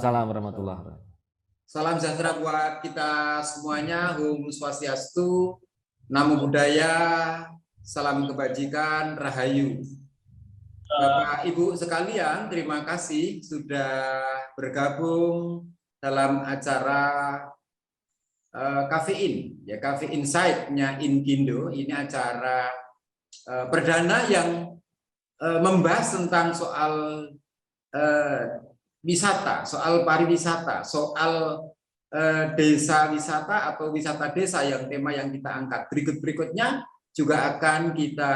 Waalaikumsalam warahmatullahi wabarakatuh. Salam sejahtera buat kita semuanya. Om Swastiastu, Namo Buddhaya, salam kebajikan, Rahayu. Bapak Ibu sekalian, terima kasih sudah bergabung dalam acara Kafein, ya Cafe Insight-nya Inkindo. Ini acara perdana yang membahas tentang soal wisata, soal pariwisata, soal desa wisata atau wisata desa yang tema yang kita angkat. Berikutnya juga akan kita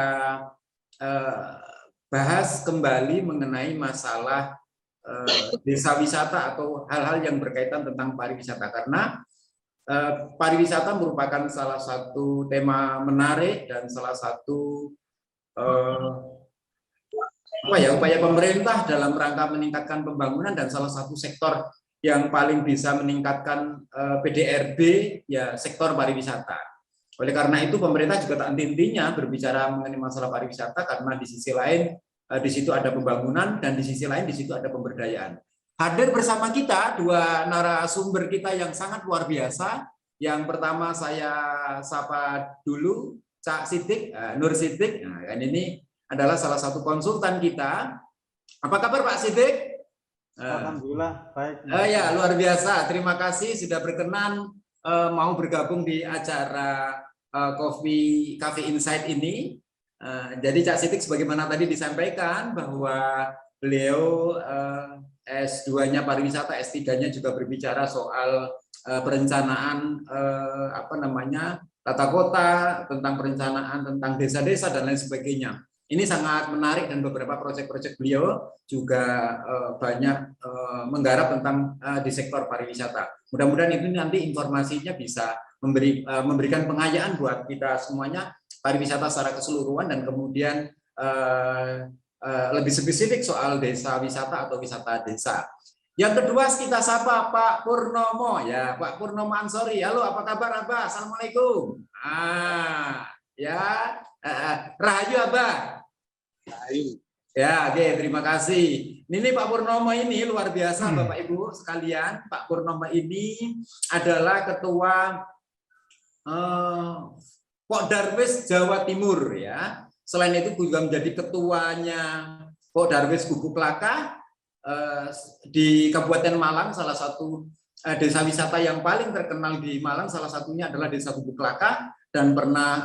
bahas kembali mengenai masalah desa wisata atau hal-hal yang berkaitan tentang pariwisata, karena pariwisata merupakan salah satu tema menarik dan salah satu upaya pemerintah dalam rangka meningkatkan pembangunan dan salah satu sektor yang paling bisa meningkatkan PDRB ya sektor pariwisata. Oleh karena itu pemerintah juga tak henti-hentinya berbicara mengenai masalah pariwisata, karena di sisi lain di situ ada pembangunan dan di sisi lain di situ ada pemberdayaan. Hadir bersama kita dua narasumber kita yang sangat luar biasa. Yang pertama saya sapa dulu Cak Sidik, Nur Sidik. Nah, ini adalah salah satu konsultan kita. Apa kabar Pak Sidik? Alhamdulillah baik. Ya, luar biasa. Terima kasih sudah berkenan mau bergabung di acara Cafe Insight ini. Jadi Cak Sidik sebagaimana tadi disampaikan bahwa beliau S2-nya pariwisata, S3-nya juga berbicara soal perencanaan tata kota, tentang perencanaan tentang desa-desa dan lain sebagainya. Ini sangat menarik dan beberapa proyek-proyek beliau juga banyak menggarap tentang di sektor pariwisata. Mudah-mudahan itu nanti informasinya bisa memberikan pengayaan buat kita semuanya pariwisata secara keseluruhan, dan kemudian lebih spesifik soal desa wisata atau wisata desa. Yang kedua kita sapa Pak Purnomo, ya Pak Purnomo Ansori. Halo, apa kabar Abah? Assalamualaikum. Ya, Rahayu Abah. Rahayu. Ya, oke, terima kasih. Ini Pak Purnomo ini luar biasa Bapak Ibu sekalian. Pak Purnomo ini adalah ketua Pokdarwis Jawa Timur ya. Selain itu juga menjadi ketuanya Pokdarwis Gubuk Laka di Kabupaten Malang, salah satu desa wisata yang paling terkenal di Malang, salah satunya adalah Desa Gubuk Laka, dan pernah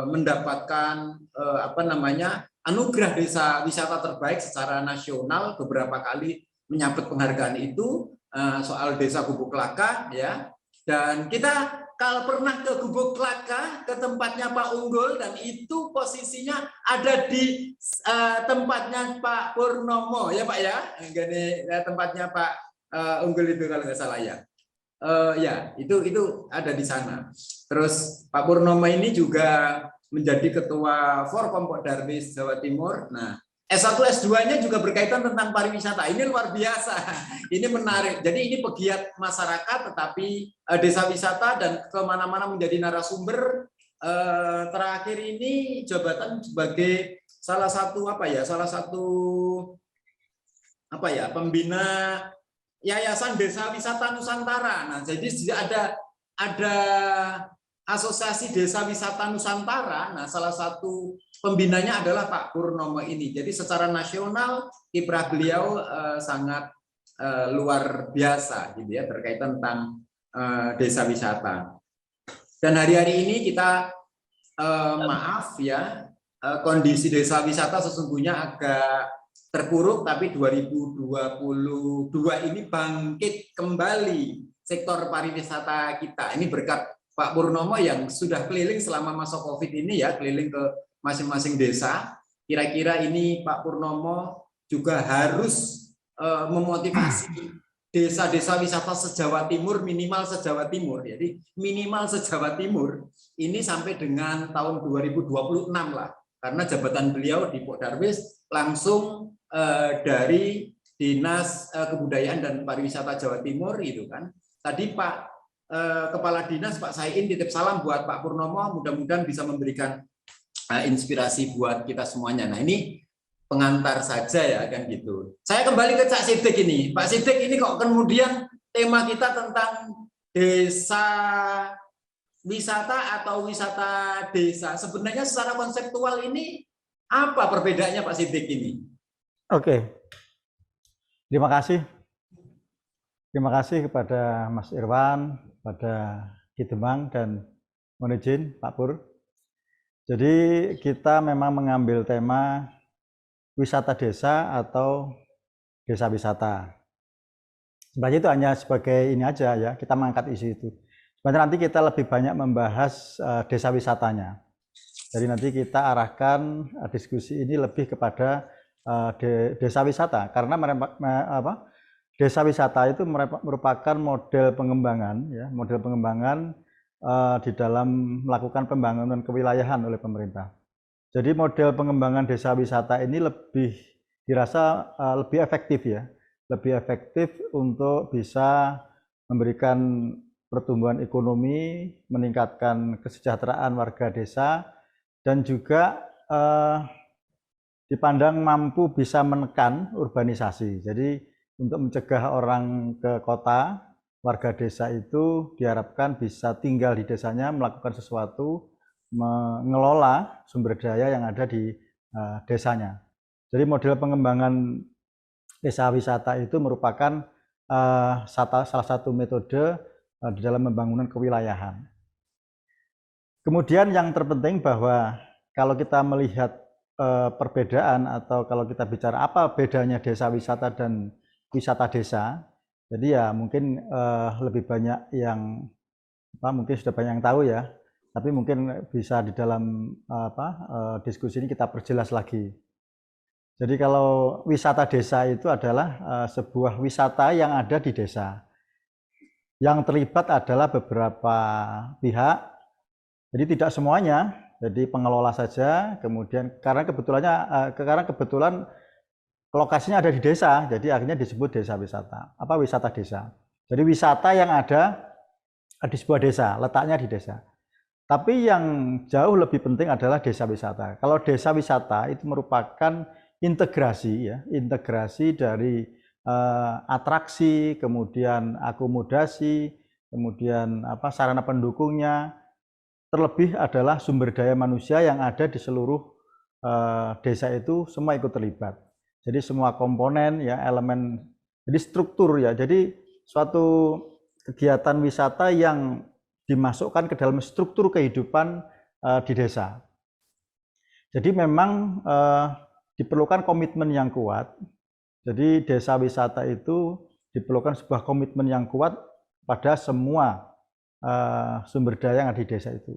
mendapatkan anugerah desa wisata terbaik secara nasional, beberapa kali menyabet penghargaan itu soal Desa Gubuk Laka ya. Dan kita kalau pernah ke Gubuk Laka, ke tempatnya Pak Unggul, dan itu posisinya ada di tempatnya Pak Purnomo ya Pak ya. Ini tempatnya Pak Unggul itu kalau nggak salah ya. Ya, itu ada di sana. Terus Pak Purnomo ini juga menjadi ketua Forkom Pokdarwis Jawa Timur. Nah, S1 S2-nya juga berkaitan tentang pariwisata. Ini luar biasa. Ini menarik. Jadi ini pegiat masyarakat tetapi desa wisata dan kemana-mana menjadi narasumber. Terakhir ini jabatan sebagai salah satu pembina Yayasan Desa Wisata Nusantara. Nah, jadi ada Asosiasi Desa Wisata Nusantara. Nah, salah satu pembinanya adalah Pak Purnomo ini. Jadi secara nasional kiprah beliau sangat luar biasa gitu ya, terkait tentang desa wisata. Dan hari-hari ini kita maaf ya, kondisi desa wisata sesungguhnya agak terpuruk, tapi 2022 ini bangkit kembali sektor pariwisata kita. Ini berkat Pak Purnomo yang sudah keliling selama masa Covid ini ya, keliling ke masing-masing desa. Kira-kira ini Pak Purnomo juga harus memotivasi desa-desa wisata se-Jawa Timur, minimal se-Jawa Timur. Jadi minimal se-Jawa Timur ini sampai dengan tahun 2026 lah. Karena jabatan beliau di Pokdarwis langsung dari Dinas Kebudayaan dan Pariwisata Jawa Timur itu kan. Tadi Pak Kepala Dinas Pak Saiin titip salam buat Pak Purnomo, mudah-mudahan bisa memberikan inspirasi buat kita semuanya. Nah, ini pengantar saja ya kan gitu. Saya kembali ke Cak Sidik ini. Pak Sidik ini kok kemudian tema kita tentang desa wisata atau wisata desa. Sebenarnya secara konseptual ini apa perbedaannya Pak Sidik ini? Oke, terima kasih. Terima kasih kepada Mas Irwan, pada Ki Demang dan mohon izin Pak Pur. Jadi kita memang mengambil tema wisata desa atau desa wisata. Sebenarnya itu hanya sebagai ini aja ya, kita mengangkat isu itu. Sebenarnya nanti kita lebih banyak membahas desa wisatanya. Jadi nanti kita arahkan diskusi ini lebih kepada desa wisata, karena desa wisata itu merupakan model pengembangan, ya, model pengembangan di dalam melakukan pembangunan kewilayahan oleh pemerintah. Jadi model pengembangan desa wisata ini dirasa lebih efektif ya, lebih efektif untuk bisa memberikan pertumbuhan ekonomi, meningkatkan kesejahteraan warga desa, dan juga dipandang mampu bisa menekan urbanisasi. Jadi untuk mencegah orang ke kota, warga desa itu diharapkan bisa tinggal di desanya, melakukan sesuatu, mengelola sumber daya yang ada di desanya. Jadi model pengembangan desa wisata itu merupakan salah satu metode di dalam pembangunan kewilayahan. Kemudian yang terpenting bahwa kalau kita melihat perbedaan atau kalau kita bicara apa bedanya desa wisata dan wisata desa, jadi ya mungkin lebih banyak yang mungkin sudah banyak yang tahu ya, tapi mungkin bisa di dalam diskusi ini kita perjelas lagi. Jadi kalau wisata desa itu adalah sebuah wisata yang ada di desa. Yang terlibat adalah beberapa pihak, jadi tidak semuanya, jadi pengelola saja, kemudian karena kebetulan lokasinya ada di desa, jadi akhirnya disebut desa wisata. Apa wisata desa? Jadi wisata yang ada di sebuah desa, letaknya di desa. Tapi yang jauh lebih penting adalah desa wisata. Kalau desa wisata itu merupakan integrasi ya, integrasi dari atraksi, kemudian akomodasi, kemudian sarana pendukungnya, terlebih adalah sumber daya manusia yang ada di seluruh desa itu semua ikut terlibat. Jadi semua komponen ya, elemen, jadi struktur ya. Jadi suatu kegiatan wisata yang dimasukkan ke dalam struktur kehidupan di desa. Jadi memang diperlukan komitmen yang kuat. Jadi desa wisata itu diperlukan sebuah komitmen yang kuat pada semua sumber daya yang ada di desa itu.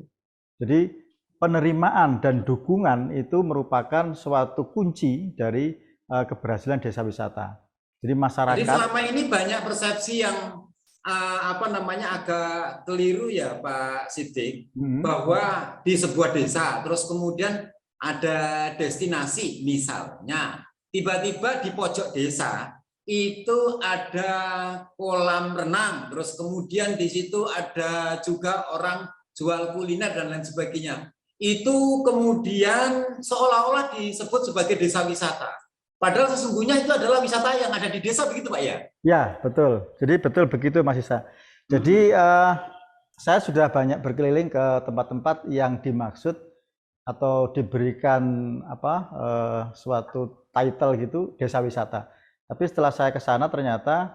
Jadi penerimaan dan dukungan itu merupakan suatu kunci dari keberhasilan desa wisata. Jadi masyarakat. Jadi selama ini banyak persepsi yang agak keliru ya Pak Sidik, bahwa di sebuah desa terus kemudian ada destinasi, misalnya tiba-tiba di pojok desa itu ada kolam renang, terus kemudian di situ ada juga orang jual kuliner dan lain sebagainya. Itu kemudian seolah-olah disebut sebagai desa wisata. Padahal sesungguhnya itu adalah wisata yang ada di desa, begitu Pak ya? Ya, betul. Jadi betul begitu Mas Isa. Jadi saya sudah banyak berkeliling ke tempat-tempat yang dimaksud atau diberikan suatu title gitu desa wisata. Tapi setelah saya ke sana ternyata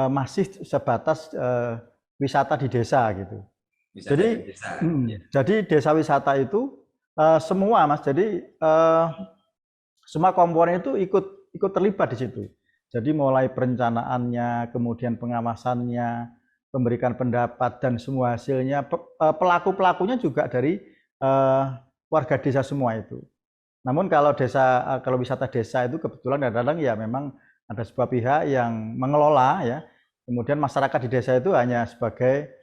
masih sebatas wisata di desa gitu. Wisata jadi di desa, ya. Jadi desa wisata itu semua Mas. Jadi semua komponen itu ikut terlibat di situ. Jadi mulai perencanaannya, kemudian pengawasannya, memberikan pendapat dan semua hasilnya, pelaku-pelakunya juga dari warga desa semua itu. Namun kalau wisata desa itu kebetulan kadang-kadang ya memang ada sebuah pihak yang mengelola ya. Kemudian masyarakat di desa itu hanya sebagai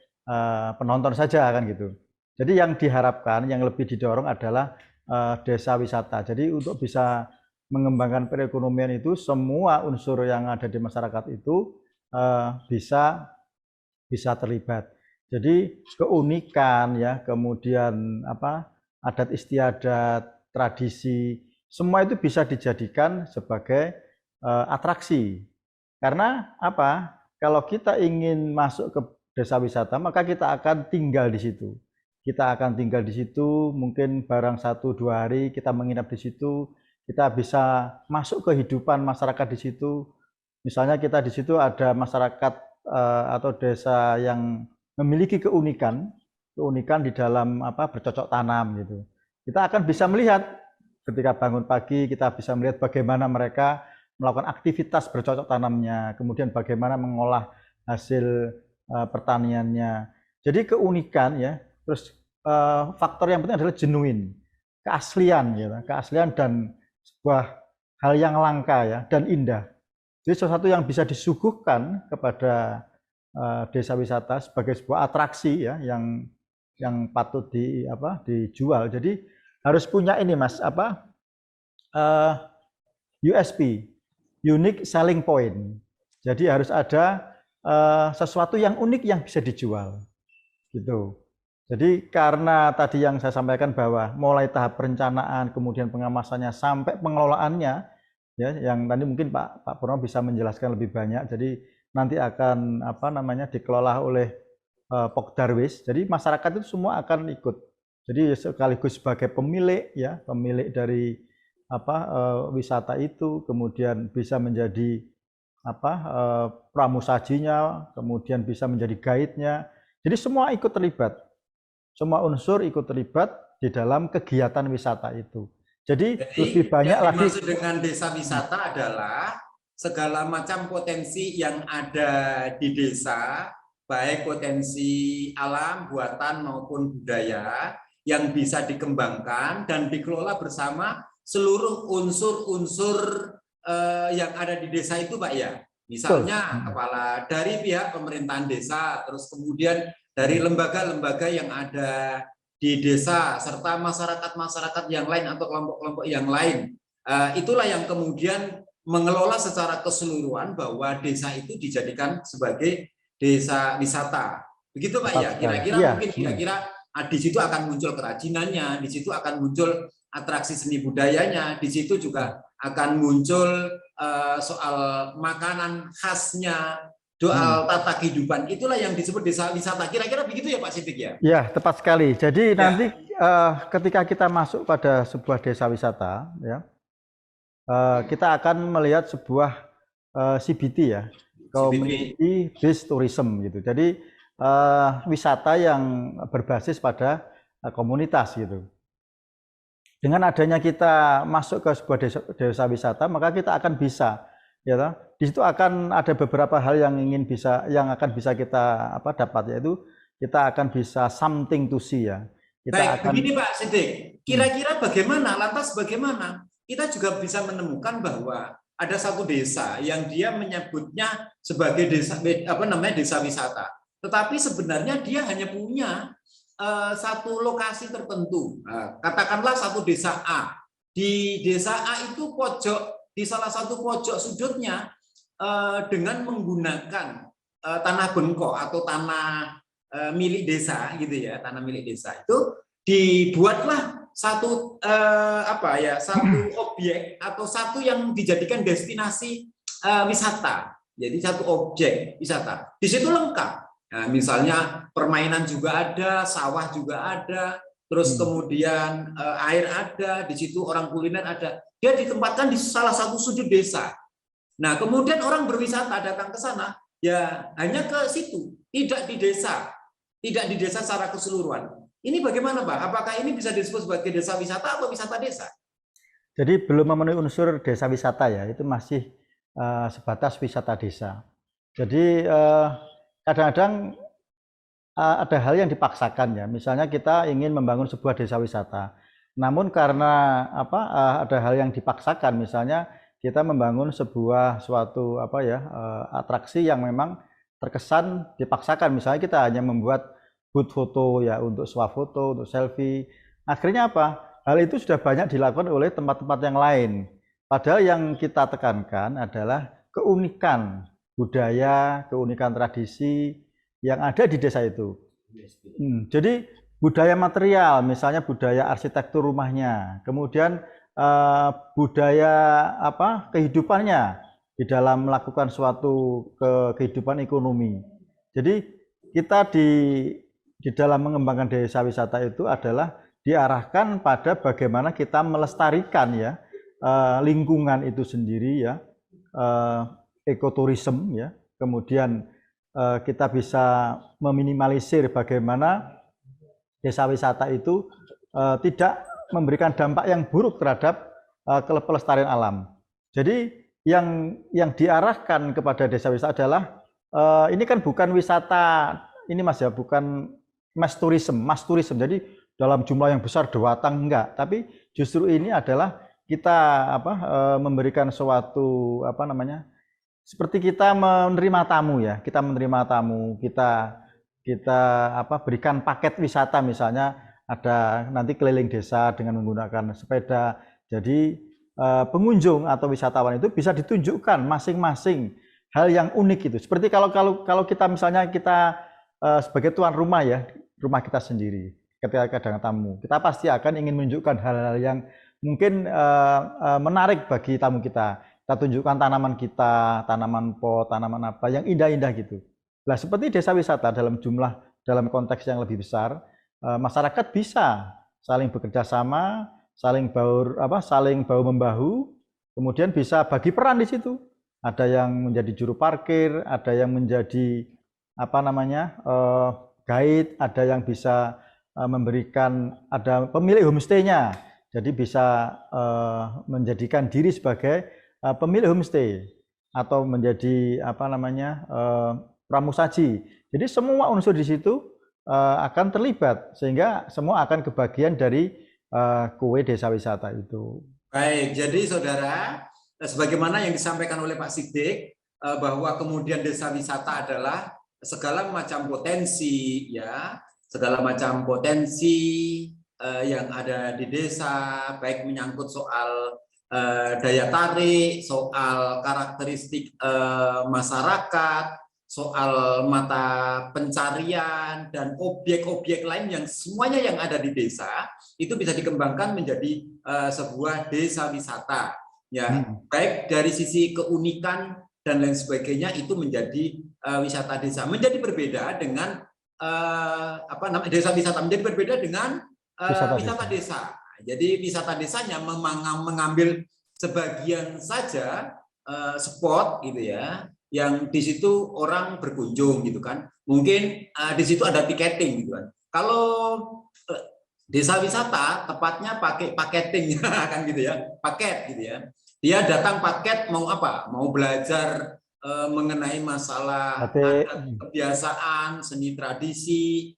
penonton saja kan gitu. Jadi yang diharapkan, yang lebih didorong adalah desa wisata. Jadi untuk bisa mengembangkan perekonomian itu semua unsur yang ada di masyarakat itu bisa terlibat. Jadi keunikan ya, kemudian adat istiadat, tradisi semua itu bisa dijadikan sebagai atraksi. Karena apa? Kalau kita ingin masuk ke desa wisata, maka kita akan tinggal di situ. Kita akan tinggal di situ, mungkin barang 1-2 hari kita menginap di situ, kita bisa masuk kehidupan masyarakat di situ. Misalnya kita di situ ada masyarakat atau desa yang memiliki keunikan di dalam bercocok tanam gitu. Kita akan bisa melihat ketika bangun pagi, kita bisa melihat bagaimana mereka melakukan aktivitas bercocok tanamnya, kemudian bagaimana mengolah hasil pertaniannya. Jadi keunikan ya, terus faktor yang penting adalah genuine, keaslian gitu, keaslian dan sebuah hal yang langka ya dan indah. Jadi sesuatu yang bisa disuguhkan kepada desa wisata sebagai sebuah atraksi ya yang patut dijual. Jadi harus punya ini Mas USP, unique selling point. Jadi harus ada sesuatu yang unik yang bisa dijual, gitu. Jadi karena tadi yang saya sampaikan bahwa mulai tahap perencanaan, kemudian pengemasannya sampai pengelolaannya, ya, yang tadi mungkin Pak Purno bisa menjelaskan lebih banyak. Jadi nanti akan dikelola oleh Pokdarwis. Jadi masyarakat itu semua akan ikut. Jadi sekaligus sebagai pemilik, ya, pemilik dari wisata itu, kemudian bisa menjadi pramusajinya, kemudian bisa menjadi guide-nya. Jadi semua ikut terlibat, semua unsur ikut terlibat di dalam kegiatan wisata itu. Jadi lebih banyak yang lagi. dimaksud dengan desa wisata adalah segala macam potensi yang ada di desa, baik potensi alam, buatan maupun budaya yang bisa dikembangkan dan dikelola bersama seluruh unsur-unsur yang ada di desa itu, Pak ya. Misalnya kepala dari pihak pemerintahan desa, terus kemudian dari lembaga-lembaga yang ada di desa serta masyarakat-masyarakat yang lain atau kelompok-kelompok yang lain. Itulah yang kemudian mengelola secara keseluruhan bahwa desa itu dijadikan sebagai desa wisata. Begitu Pak ya. Kira-kira ya. Mungkin kira-kira di situ akan muncul kerajinannya, di situ akan muncul atraksi seni budayanya, di situ juga akan muncul soal makanan khasnya, soal tata kehidupan. Itulah yang disebut desa wisata. Kira-kira begitu ya Pak Siddiq ya? Ya, tepat sekali. Jadi nanti ketika kita masuk pada sebuah desa wisata, ya, kita akan melihat sebuah CBT ya, Community Based Tourism gitu. Jadi wisata yang berbasis pada komunitas gitu. Dengan adanya kita masuk ke sebuah desa wisata, maka kita akan bisa, ya, di situ akan ada beberapa hal yang akan bisa kita dapat, yaitu kita akan bisa something to see ya. Begini Pak Siddiq, kira-kira lantas bagaimana kita juga bisa menemukan bahwa ada satu desa yang dia menyebutnya sebagai desa wisata, tetapi sebenarnya dia hanya punya satu lokasi tertentu. Katakanlah satu desa A. Di desa A itu di salah satu pojok sudutnya dengan menggunakan tanah bengkok atau tanah milik desa gitu ya, tanah milik desa itu dibuatlah satu satu objek atau satu yang dijadikan destinasi wisata. Jadi satu objek wisata. Di situ lengkap. Nah, misalnya permainan juga ada, sawah juga ada, terus kemudian air ada, di situ orang kuliner ada. Dia ditempatkan di salah satu sudut desa. Nah, kemudian orang berwisata datang ke sana, ya hanya ke situ, tidak di desa secara keseluruhan. Ini bagaimana, Pak? Apakah ini bisa disebut sebagai desa wisata atau wisata desa? Jadi belum memenuhi unsur desa wisata ya, itu masih sebatas wisata desa. Jadi kadang-kadang ada hal yang dipaksakan ya, misalnya kita ingin membangun sebuah desa wisata, namun karena ada hal yang dipaksakan, misalnya kita membangun suatu atraksi yang memang terkesan dipaksakan, misalnya kita hanya membuat booth foto ya untuk swafoto, untuk selfie, akhirnya hal itu sudah banyak dilakukan oleh tempat-tempat yang lain, padahal yang kita tekankan adalah keunikan budaya, keunikan tradisi yang ada di desa itu. Jadi budaya material, misalnya budaya arsitektur rumahnya, kemudian budaya kehidupannya di dalam melakukan suatu kehidupan ekonomi. Jadi kita di dalam mengembangkan desa wisata itu adalah diarahkan pada bagaimana kita melestarikan ya lingkungan itu sendiri ya, ekoturism ya. Kemudian kita bisa meminimalisir bagaimana desa wisata itu tidak memberikan dampak yang buruk terhadap pelestarian alam. Jadi yang diarahkan kepada desa wisata adalah ini kan bukan wisata ini Mas ya, bukan mass tourism. Jadi dalam jumlah yang besar dewatang enggak, tapi justru ini adalah kita memberikan suatu seperti kita menerima tamu ya, kita berikan paket wisata, misalnya ada nanti keliling desa dengan menggunakan sepeda. Jadi pengunjung atau wisatawan itu bisa ditunjukkan masing-masing hal yang unik itu. Seperti kalau kita misalnya kita sebagai tuan rumah ya, rumah kita sendiri, ketika kedatangan tamu, kita pasti akan ingin menunjukkan hal-hal yang mungkin menarik bagi tamu kita. Kita tunjukkan tanaman kita, tanaman pot, tanaman apa yang indah-indah gitu. Nah, seperti desa wisata dalam konteks yang lebih besar, masyarakat bisa saling bekerja sama, saling bahu membahu, kemudian bisa bagi peran di situ. Ada yang menjadi juru parkir, ada yang menjadi guide, ada yang bisa memberikan, ada pemilik homestay-nya. Jadi bisa menjadikan diri sebagai pemilik homestay atau menjadi pramusaji. Jadi semua unsur di situ akan terlibat sehingga semua akan kebagian dari kue desa wisata itu. Baik, jadi saudara, sebagaimana yang disampaikan oleh Pak Siddiq, bahwa kemudian desa wisata adalah segala macam potensi ya, segala macam potensi yang ada di desa, baik menyangkut soal daya tarik, soal karakteristik masyarakat, soal mata pencarian, dan objek-objek lain yang semuanya yang ada di desa itu bisa dikembangkan menjadi sebuah desa wisata. Ya, baik dari sisi keunikan dan lain sebagainya itu menjadi wisata desa. Menjadi berbeda dengan desa wisata, menjadi berbeda dengan wisata desa. Jadi wisata desanya mengambil sebagian saja spot gitu ya, yang di situ orang berkunjung gitu kan. Mungkin di situ ada tiketing gitu kan. Kalau desa wisata tepatnya pakai paketing kan gitu ya, paket gitu ya. Dia datang paket mau apa? Mau belajar mengenai masalah adat, kebiasaan, seni tradisi,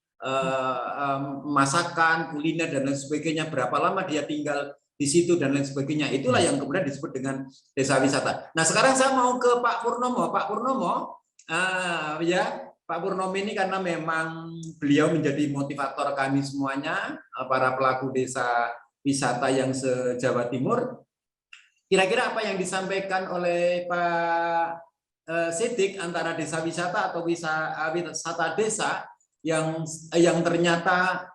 masakan, kuliner dan lain sebagainya, berapa lama dia tinggal di situ dan lain sebagainya. Itulah yang kemudian disebut dengan desa wisata. Nah, sekarang saya mau ke Pak Purnomo. Pak Purnomo, Pak Purnomo ini karena memang beliau menjadi motivator kami semuanya, para pelaku desa wisata yang se-Jawa Timur. Kira-kira apa yang disampaikan oleh Pak Siddiq antara desa wisata atau wisata desa yang ternyata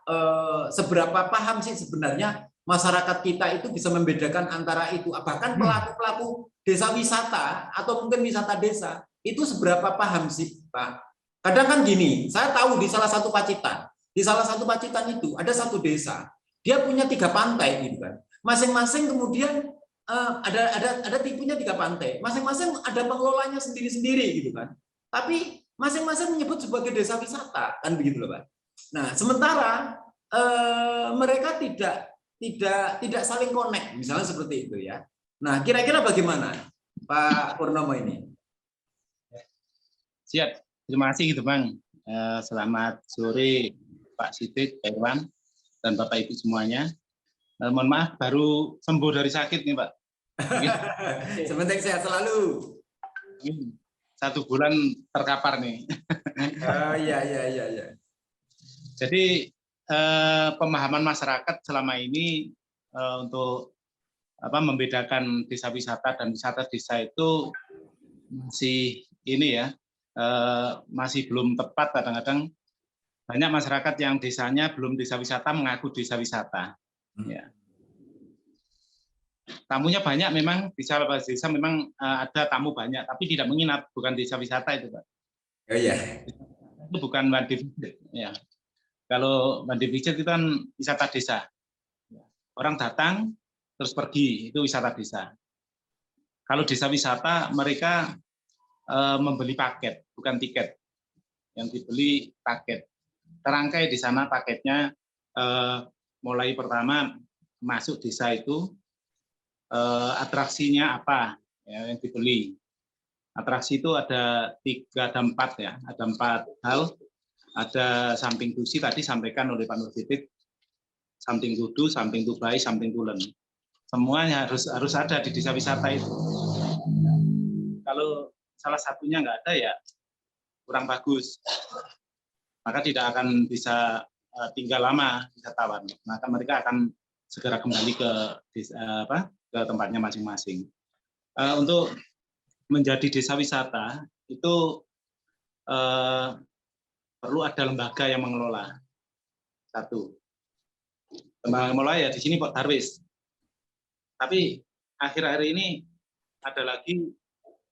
seberapa paham sih sebenarnya masyarakat kita itu bisa membedakan antara itu, bahkan pelaku-pelaku desa wisata atau mungkin wisata desa itu seberapa paham sih Pak? Kadang kan gini, saya tahu di salah satu Pacitan itu ada satu desa, dia punya 3 pantai gitu kan, masing-masing kemudian ada tipunya 3 pantai, masing-masing ada pengelolanya sendiri-sendiri gitu kan, tapi masing-masing menyebut sebagai desa wisata kan begitu loh Pak. Nah, sementara mereka tidak saling connect misalnya seperti itu ya. Nah, kira-kira bagaimana Pak Purnomo ini? Siap, terima kasih gitu Bang. Selamat sore Pak Siddiq, Pak Irwan, dan Bapak Ibu semuanya. Mohon maaf baru sembuh dari sakit nih Pak. Sebentar, sehat selalu. 1 bulan terkapar nih. Oh iya. Jadi pemahaman masyarakat selama ini untuk membedakan desa wisata dan wisata desa itu masih ini ya, masih belum tepat. Kadang-kadang banyak masyarakat yang desanya belum desa wisata mengaku desa wisata. Ya. tamunya banyak memang di salah desa memang ada tamu banyak, tapi tidak menginap, bukan desa wisata itu, Pak. Oh iya. Itu bukan Mandi Visit. Ya. Kalau Mandi Visit itu kan wisata desa. Orang datang terus pergi, itu wisata desa. Kalau desa wisata mereka membeli paket, bukan tiket. Yang dibeli paket. Terangkai di sana paketnya mulai pertama masuk desa itu atraksinya apa ya, yang dibeli. Atraksi itu ada 4 ya, ada 4 hal. Ada samping tusi tadi sampaikan oleh Pak Nur Titik, samping tudu, samping tubai, samping tulen. Semuanya harus ada di desa wisata itu. Kalau salah satunya nggak ada ya kurang bagus, maka tidak akan bisa tinggal lama wisatawan. Maka mereka akan segera kembali ke desa, ke tempatnya masing-masing. Untuk menjadi desa wisata itu perlu ada lembaga yang mengelola. Satu, lembaga mengelola ya di sini Pak Darwis. Tapi akhir-akhir ini ada lagi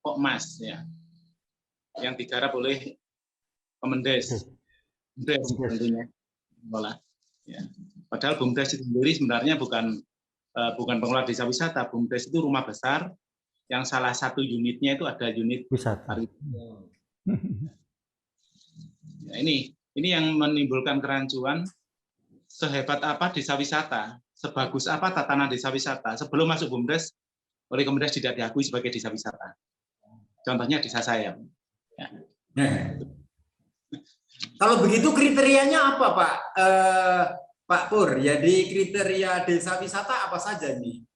Pokmas ya, yang digarap oleh Kemendes. Tentunya mengelola. Ya. Padahal BUMDes itu sendiri sebenarnya bukan pengelola desa wisata. BUMDes itu rumah besar yang salah satu unitnya itu ada unit wisata. Ya, ini yang menimbulkan kerancuan. Sehebat apa desa wisata, sebagus apa tatanan desa wisata, sebelum masuk BUMDes oleh Kemendes tidak diakui sebagai desa wisata. Contohnya desa saya. Ya. Kalau begitu kriterianya apa, Pak? Pak Pur, jadi kriteria desa wisata apa saja nih?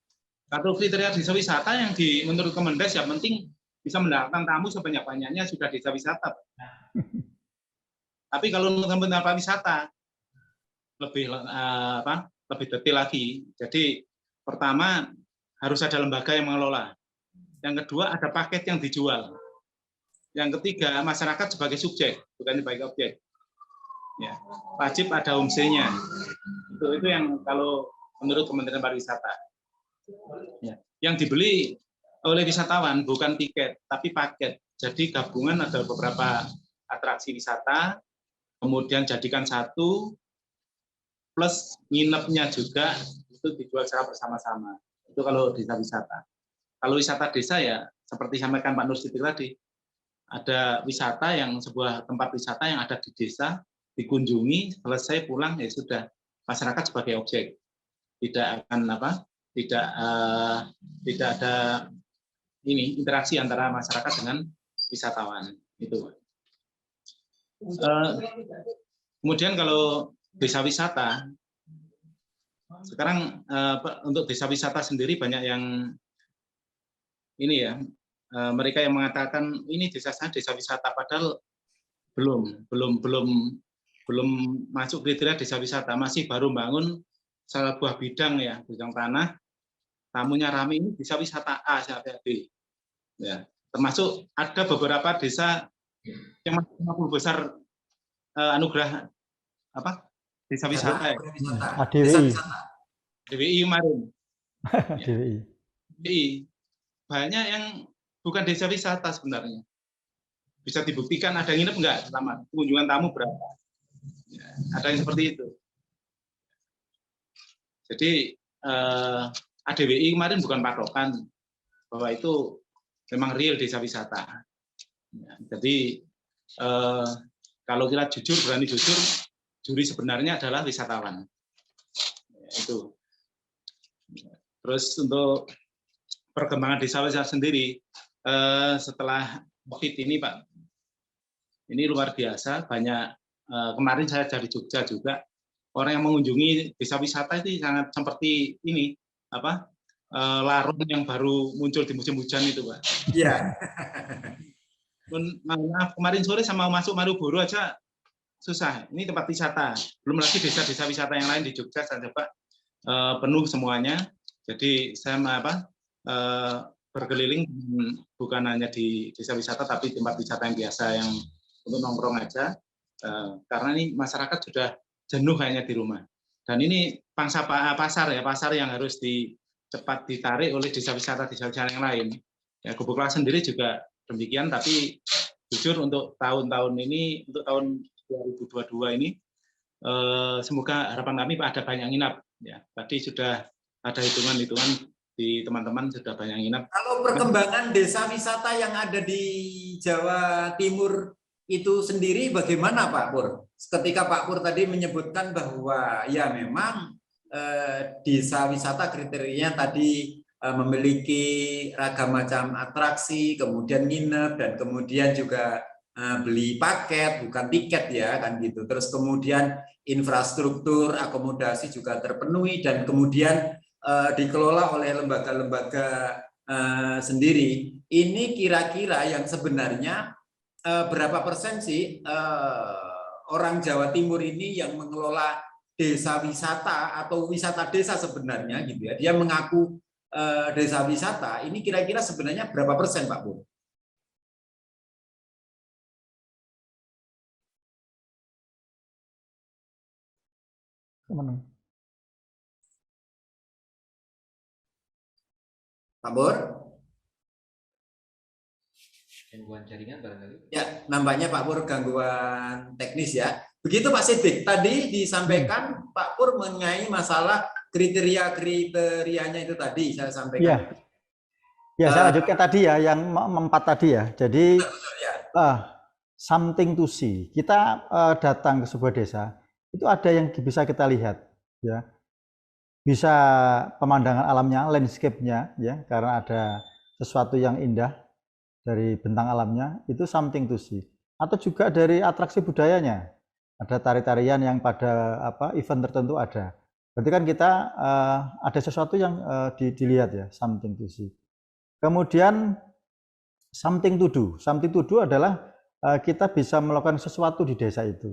Kalau kriteria desa wisata yang menurut Kemendes yang penting bisa mendatangkan tamu sebanyak-banyaknya sudah desa wisata. Tapi kalau tempat wisata lebih detail lagi. Jadi pertama harus ada lembaga yang mengelola. Yang kedua ada paket yang dijual. Yang ketiga masyarakat sebagai subjek, bukan sebagai objek. Ya, wajib ada homestay-nya. Itu yang kalau menurut Kementerian Pariwisata. Ya. Yang dibeli oleh wisatawan bukan tiket, tapi paket. Jadi gabungan ada beberapa atraksi wisata, kemudian jadikan satu, plus nginepnya juga itu dijual secara bersama-sama. Itu kalau desa wisata. Kalau wisata desa ya seperti sampaikan Pak Nur Sidik tadi, ada wisata yang sebuah tempat wisata yang ada di desa, dikunjungi, selesai pulang ya sudah, masyarakat sebagai objek, tidak akan tidak ada interaksi antara masyarakat dengan wisatawan itu. Kemudian kalau desa wisata, sekarang untuk desa wisata sendiri banyak yang ini ya, mereka yang mengatakan ini desa wisata, padahal belum masuk kriteria desa wisata, masih baru bangun salah buah bidang ya, bidang tanah, tamunya ramai, ini desa wisata A sampai B. Ya, termasuk ada beberapa desa yang masih 50 besar anugerah desa wisata ya. DWI kemarin. DWI. Banyak yang bukan desa wisata sebenarnya. Bisa dibuktikan ada yang nginep enggak selama kunjungan tamu berapa. Ya, ada yang seperti itu. Jadi ADWI kemarin bukan patokan bahwa itu memang real desa wisata. Ya, jadi kalau kita jujur, berani jujur, juri sebenarnya adalah wisatawan. Ya, itu. Terus untuk perkembangan desa wisata sendiri setelah COVID ini, Pak, ini luar biasa. Banyak kemarin saya dari Jogja juga, orang yang mengunjungi desa wisata itu sangat seperti ini, larung yang baru muncul di musim hujan itu, Pak. Iya. Maaf, kemarin sore sama masuk Malioboro aja susah. Ini tempat wisata. Belum lagi desa-desa wisata yang lain di Jogja, saya coba penuh semuanya. Jadi saya berkeliling bukan hanya di desa wisata, tapi tempat wisata yang biasa yang untuk nongkrong aja. Karena ini masyarakat sudah jenuh kayaknya di rumah. Dan ini pangsa pasar ya, pasar yang harus cepat ditarik oleh desa wisata yang lain. Ya, Gubuk Klaka sendiri juga demikian, tapi jujur untuk tahun-tahun ini, untuk tahun 2022 ini, semoga harapan kami ada banyak nginap. Ya, tadi sudah ada hitungan-hitungan di teman-teman sudah banyak nginap. Kalau perkembangan desa wisata yang ada di Jawa Timur itu sendiri bagaimana Pak Pur? Ketika Pak Pur tadi menyebutkan bahwa ya memang desa wisata kriterianya tadi memiliki ragam macam atraksi, kemudian nginep, dan kemudian juga beli paket, bukan tiket ya kan gitu. Terus kemudian infrastruktur akomodasi juga terpenuhi, dan kemudian dikelola oleh lembaga-lembaga sendiri. Ini kira-kira yang sebenarnya berapa persen sih orang Jawa Timur ini yang mengelola desa wisata atau wisata desa sebenarnya gitu ya? Dia mengaku desa wisata. Ini kira-kira sebenarnya berapa persen, Pak Bu? Pak Bor? Gangguan jaringan barangkali. Ya, nampaknya Pak Pur gangguan teknis ya. Begitu Pak Sidik, tadi disampaikan Pak Pur mengenai masalah kriteria-kriterianya itu tadi saya sampaikan. Ya, saya lanjutkan tadi ya, yang 4 tadi ya. Jadi something to see. Kita datang ke sebuah desa, itu ada yang bisa kita lihat ya. Bisa pemandangan alamnya, landscape-nya ya, karena ada sesuatu yang indah dari bentang alamnya, itu something to see. Atau juga dari atraksi budayanya, ada tari-tarian yang pada event tertentu ada. Berarti kan kita ada sesuatu yang dilihat ya, something to see. Kemudian something to do. Something to do adalah kita bisa melakukan sesuatu di desa itu.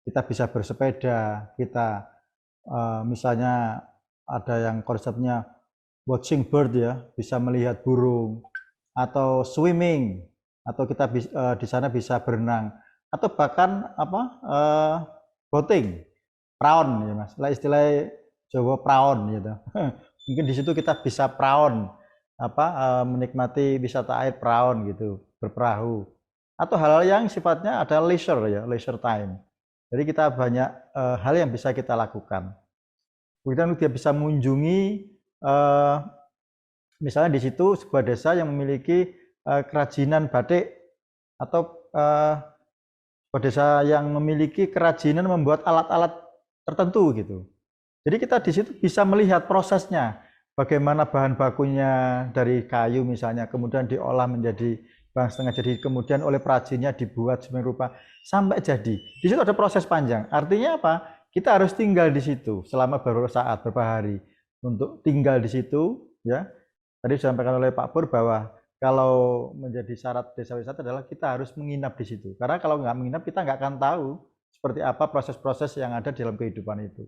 Kita bisa bersepeda, kita misalnya ada yang konsepnya watching bird ya, bisa melihat burung, atau swimming, atau kita di sana bisa berenang, atau bahkan boating, praon ya Mas. Istilah Jawa praon gitu. Mungkin di situ kita bisa praon, menikmati wisata air praon gitu, berperahu. Atau hal-hal yang sifatnya ada leisure ya, leisure time. Jadi kita banyak hal yang bisa kita lakukan. Kemudian dia bisa mengunjungi misalnya di situ sebuah desa yang memiliki kerajinan batik, atau sebuah desa yang memiliki kerajinan membuat alat-alat tertentu gitu. Jadi kita di situ bisa melihat prosesnya, bagaimana bahan bakunya dari kayu misalnya, kemudian diolah menjadi bahan setengah jadi, kemudian oleh perajinnya dibuat sedemikian rupa sampai jadi. Di situ ada proses panjang. Artinya apa? Kita harus tinggal di situ selama beberapa saat, beberapa hari untuk tinggal di situ ya. Tadi disampaikan oleh Pak Pur bahwa kalau menjadi syarat desa wisata adalah kita harus menginap di situ. Karena kalau nggak menginap kita nggak akan tahu seperti apa proses-proses yang ada dalam kehidupan itu.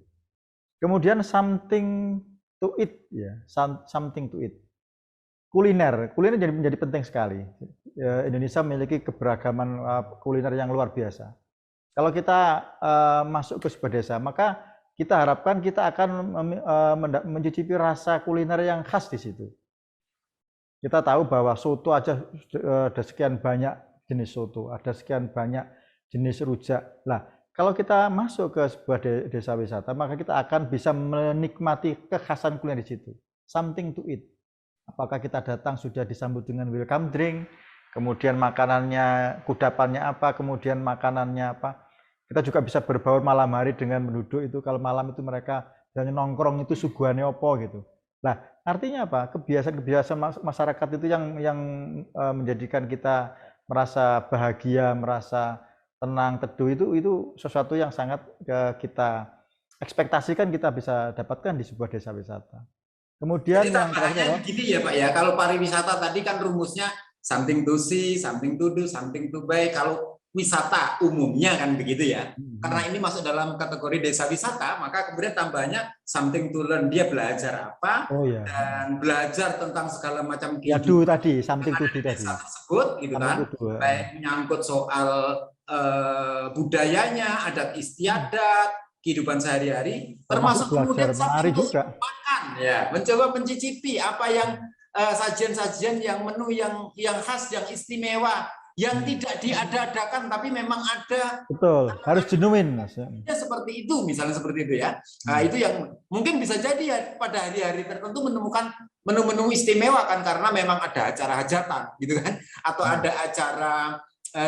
Kemudian something to eat ya, something to eat. Kuliner jadi menjadi penting sekali. Indonesia memiliki keberagaman kuliner yang luar biasa. Kalau kita masuk ke sebuah desa, maka kita harapkan kita akan mencicipi rasa kuliner yang khas di situ. Kita tahu bahwa soto aja ada sekian banyak jenis soto, ada sekian banyak jenis rujak. Nah, kalau kita masuk ke sebuah desa wisata, maka kita akan bisa menikmati kekhasan kuliner di situ. Something to eat. Apakah kita datang sudah disambut dengan welcome drink, kemudian makanannya, kudapannya apa, kemudian makanannya apa. Kita juga bisa berbaur malam hari dengan penduduk itu. Kalau malam itu mereka hanya nongkrong itu suguhannya apa gitu. Nah, artinya apa? Kebiasaan-kebiasaan masyarakat itu yang menjadikan kita merasa bahagia, merasa tenang, teduh, itu sesuatu yang sangat kita ekspektasikan kita bisa dapatkan di sebuah desa wisata. Kemudian jadi yang terakhir gini ya Pak ya, kalau pariwisata tadi kan rumusnya something to see, something to do, something to buy. Kalau wisata umumnya kan begitu ya. Karena ini masuk dalam kategori desa wisata, maka kemudian tambahnya something to learn. Dia belajar apa dan belajar tentang segala macam kehidupan. Ya, do tadi, something to do tadi. Desa tersebut gitu kan. Baik menyangkut soal budayanya, adat istiadat, kehidupan sehari-hari, termasuk kemudian menari juga. merasakan ya, mencoba mencicipi apa yang sajian-sajian yang menu yang khas, yang istimewa, yang tidak diada-adakan tapi memang ada. Betul, harus genuine, Mas. Ya, seperti itu, misalnya seperti itu ya. Nah, itu yang mungkin bisa jadi ya pada hari-hari tertentu menemukan menu-menu istimewa kan, karena memang ada acara hajatan gitu kan, atau ada acara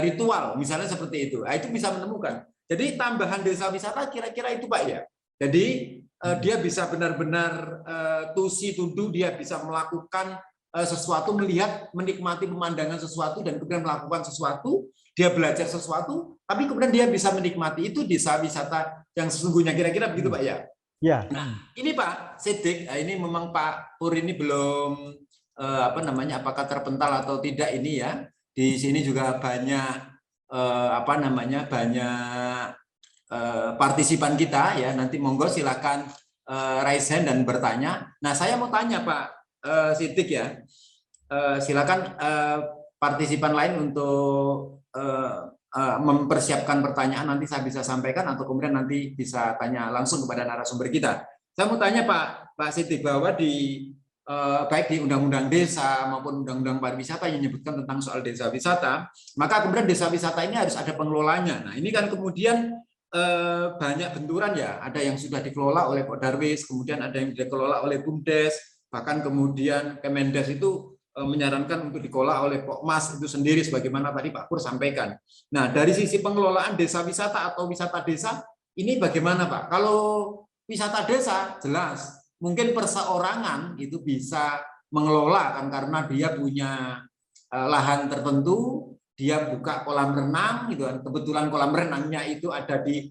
ritual misalnya seperti itu. Nah, itu bisa menemukan. Jadi tambahan desa wisata kira-kira itu Pak ya. Jadi dia bisa benar-benar tusi tudu, dia bisa melakukan sesuatu, melihat, menikmati pemandangan sesuatu dan kemudian melakukan sesuatu, dia belajar sesuatu, tapi kemudian dia bisa menikmati. Itu desa wisata yang sesungguhnya, kira-kira begitu Pak ya. Ya. Nah, ini Pak Siddiq, ini memang Pak Pur ini belum apa namanya, apakah terpental atau tidak ini ya. Di sini juga banyak apa namanya, banyak partisipan kita ya. Nanti monggo silakan raise hand dan bertanya. Nah, saya mau tanya Pak Siddiq ya. Silakan partisipan lain untuk mempersiapkan pertanyaan, nanti saya bisa sampaikan atau kemudian nanti bisa tanya langsung kepada narasumber kita. Saya mau tanya Pak Siddiq, bahwa di baik di Undang-Undang Desa maupun Undang-Undang Pariwisata yang menyebutkan tentang soal desa wisata, maka kemudian desa wisata ini harus ada pengelolanya. Nah, ini kan kemudian banyak benturan ya, ada yang sudah dikelola oleh Pak Darwis, kemudian ada yang dikelola oleh BUMDes, bahkan kemudian Kemendes itu menyarankan untuk dikelola oleh Pokmas itu sendiri, sebagaimana tadi Pak Pur sampaikan. Nah, dari sisi pengelolaan desa wisata atau wisata desa, ini bagaimana Pak? Kalau wisata desa, jelas mungkin perseorangan itu bisa mengelola kan, karena dia punya lahan tertentu, dia buka kolam renang gitu kan. Kebetulan kolam renangnya itu ada di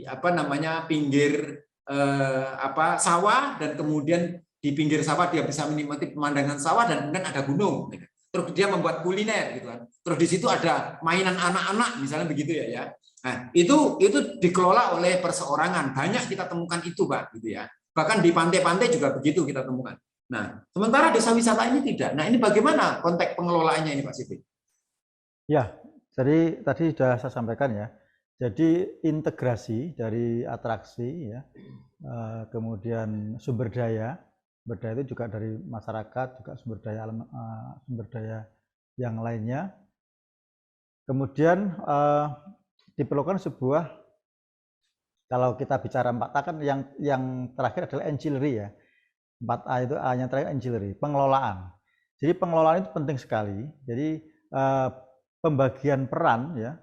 apa namanya, pinggir sawah, dan kemudian di pinggir sawah dia bisa menikmati pemandangan sawah, dan kemudian ada gunung. Terus dia membuat kuliner gitu kan. Terus di situ ada mainan anak-anak misalnya begitu ya. Nah, itu dikelola oleh perseorangan. Banyak kita temukan itu Pak gitu ya. Bahkan di pantai-pantai juga begitu kita temukan. Nah, sementara desa wisata ini tidak. Nah, ini bagaimana konteks pengelolaannya ini Pak Siddiq? Ya, jadi tadi sudah saya sampaikan ya. Jadi integrasi dari atraksi ya, kemudian sumber daya itu juga dari masyarakat, juga sumber daya yang lainnya. Kemudian diperlukan sebuah, kalau kita bicara 4A kan yang terakhir adalah ancillary ya. 4A itu A-nya terakhir ancillary, pengelolaan. Jadi pengelolaan itu penting sekali. Jadi pembagian peran ya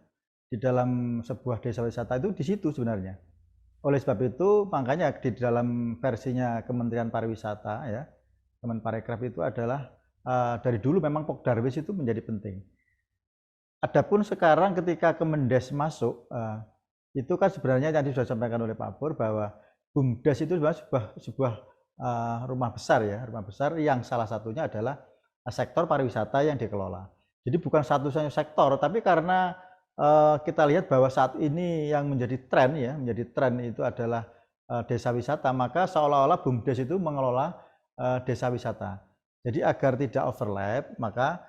di dalam sebuah desa wisata itu di situ sebenarnya. Oleh sebab itu makanya di dalam versinya Kementerian Pariwisata ya, Kemenparekraf itu adalah dari dulu memang Pokdarwis itu menjadi penting. Adapun sekarang ketika Kemendes masuk, itu kan sebenarnya tadi sudah disampaikan oleh Pak Pur bahwa BUMDes itu sebuah rumah besar ya, rumah besar yang salah satunya adalah sektor pariwisata yang dikelola. Jadi bukan satu-satunya sektor, tapi karena kita lihat bahwa saat ini yang menjadi tren itu adalah desa wisata, maka seolah-olah BUMDes itu mengelola desa wisata. Jadi agar tidak overlap, maka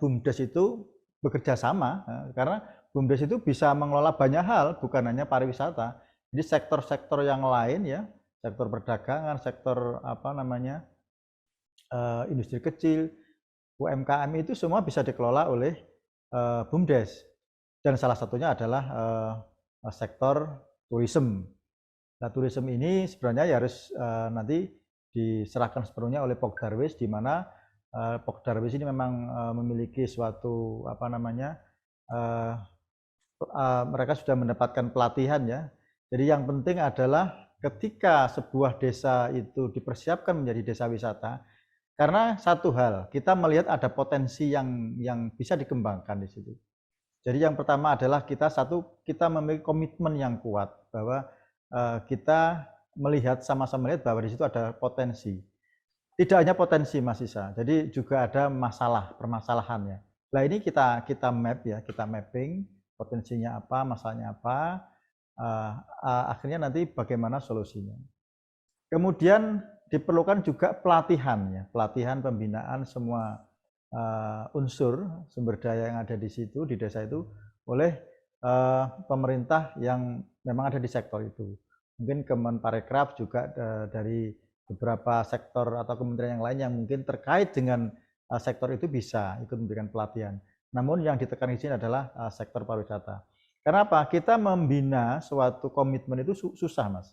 BUMDes itu bekerja sama, karena BUMDes itu bisa mengelola banyak hal, bukan hanya pariwisata. Jadi sektor-sektor yang lain ya, sektor perdagangan, sektor apa namanya, industri kecil, UMKM itu semua bisa dikelola oleh BUMDes. Dan salah satunya adalah sektor tourism. Nah, tourism ini sebenarnya ya harus nanti diserahkan sepenuhnya oleh Pokdarwis, di mana Pokdarwis ini memang memiliki suatu apa namanya, mereka sudah mendapatkan pelatihan ya. Jadi yang penting adalah ketika sebuah desa itu dipersiapkan menjadi desa wisata, karena satu hal, kita melihat ada potensi yang bisa dikembangkan di situ. Jadi yang pertama adalah kita memiliki komitmen yang kuat bahwa kita sama-sama melihat bahwa di situ ada potensi. Tidak hanya potensi Mas Isa, jadi juga ada permasalahannya. Nah ini kita map ya, kita mapping potensinya apa, masalahnya apa, akhirnya nanti bagaimana solusinya. Kemudian diperlukan juga pelatihan ya, pelatihan pembinaan semua unsur sumber daya yang ada di situ, di desa itu, oleh pemerintah yang memang ada di sektor itu. Mungkin Kemenparekraf juga dari beberapa sektor atau kementerian yang lain yang mungkin terkait dengan sektor itu bisa ikut memberikan pelatihan. Namun yang ditekan di sini adalah sektor pariwisata. Karena apa? Kita membina suatu komitmen itu susah, Mas.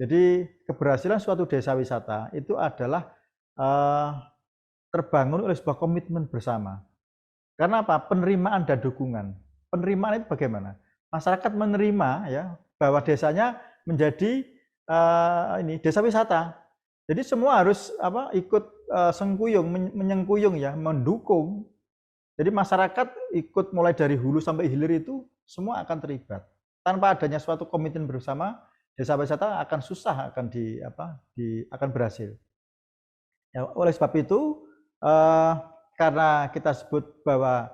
Jadi keberhasilan suatu desa wisata itu adalah terbangun oleh sebuah komitmen bersama. Karena apa? Penerimaan dan dukungan. Penerimaan itu bagaimana? Masyarakat menerima ya bahwa desanya menjadi desa wisata. Jadi semua harus ikut sengkuyung, menyengkuyung ya, mendukung. Jadi masyarakat ikut mulai dari hulu sampai hilir itu semua akan terlibat. Tanpa adanya suatu komitmen bersama, desa wisata akan susah akan berhasil. Ya, oleh sebab itu karena kita sebut bahwa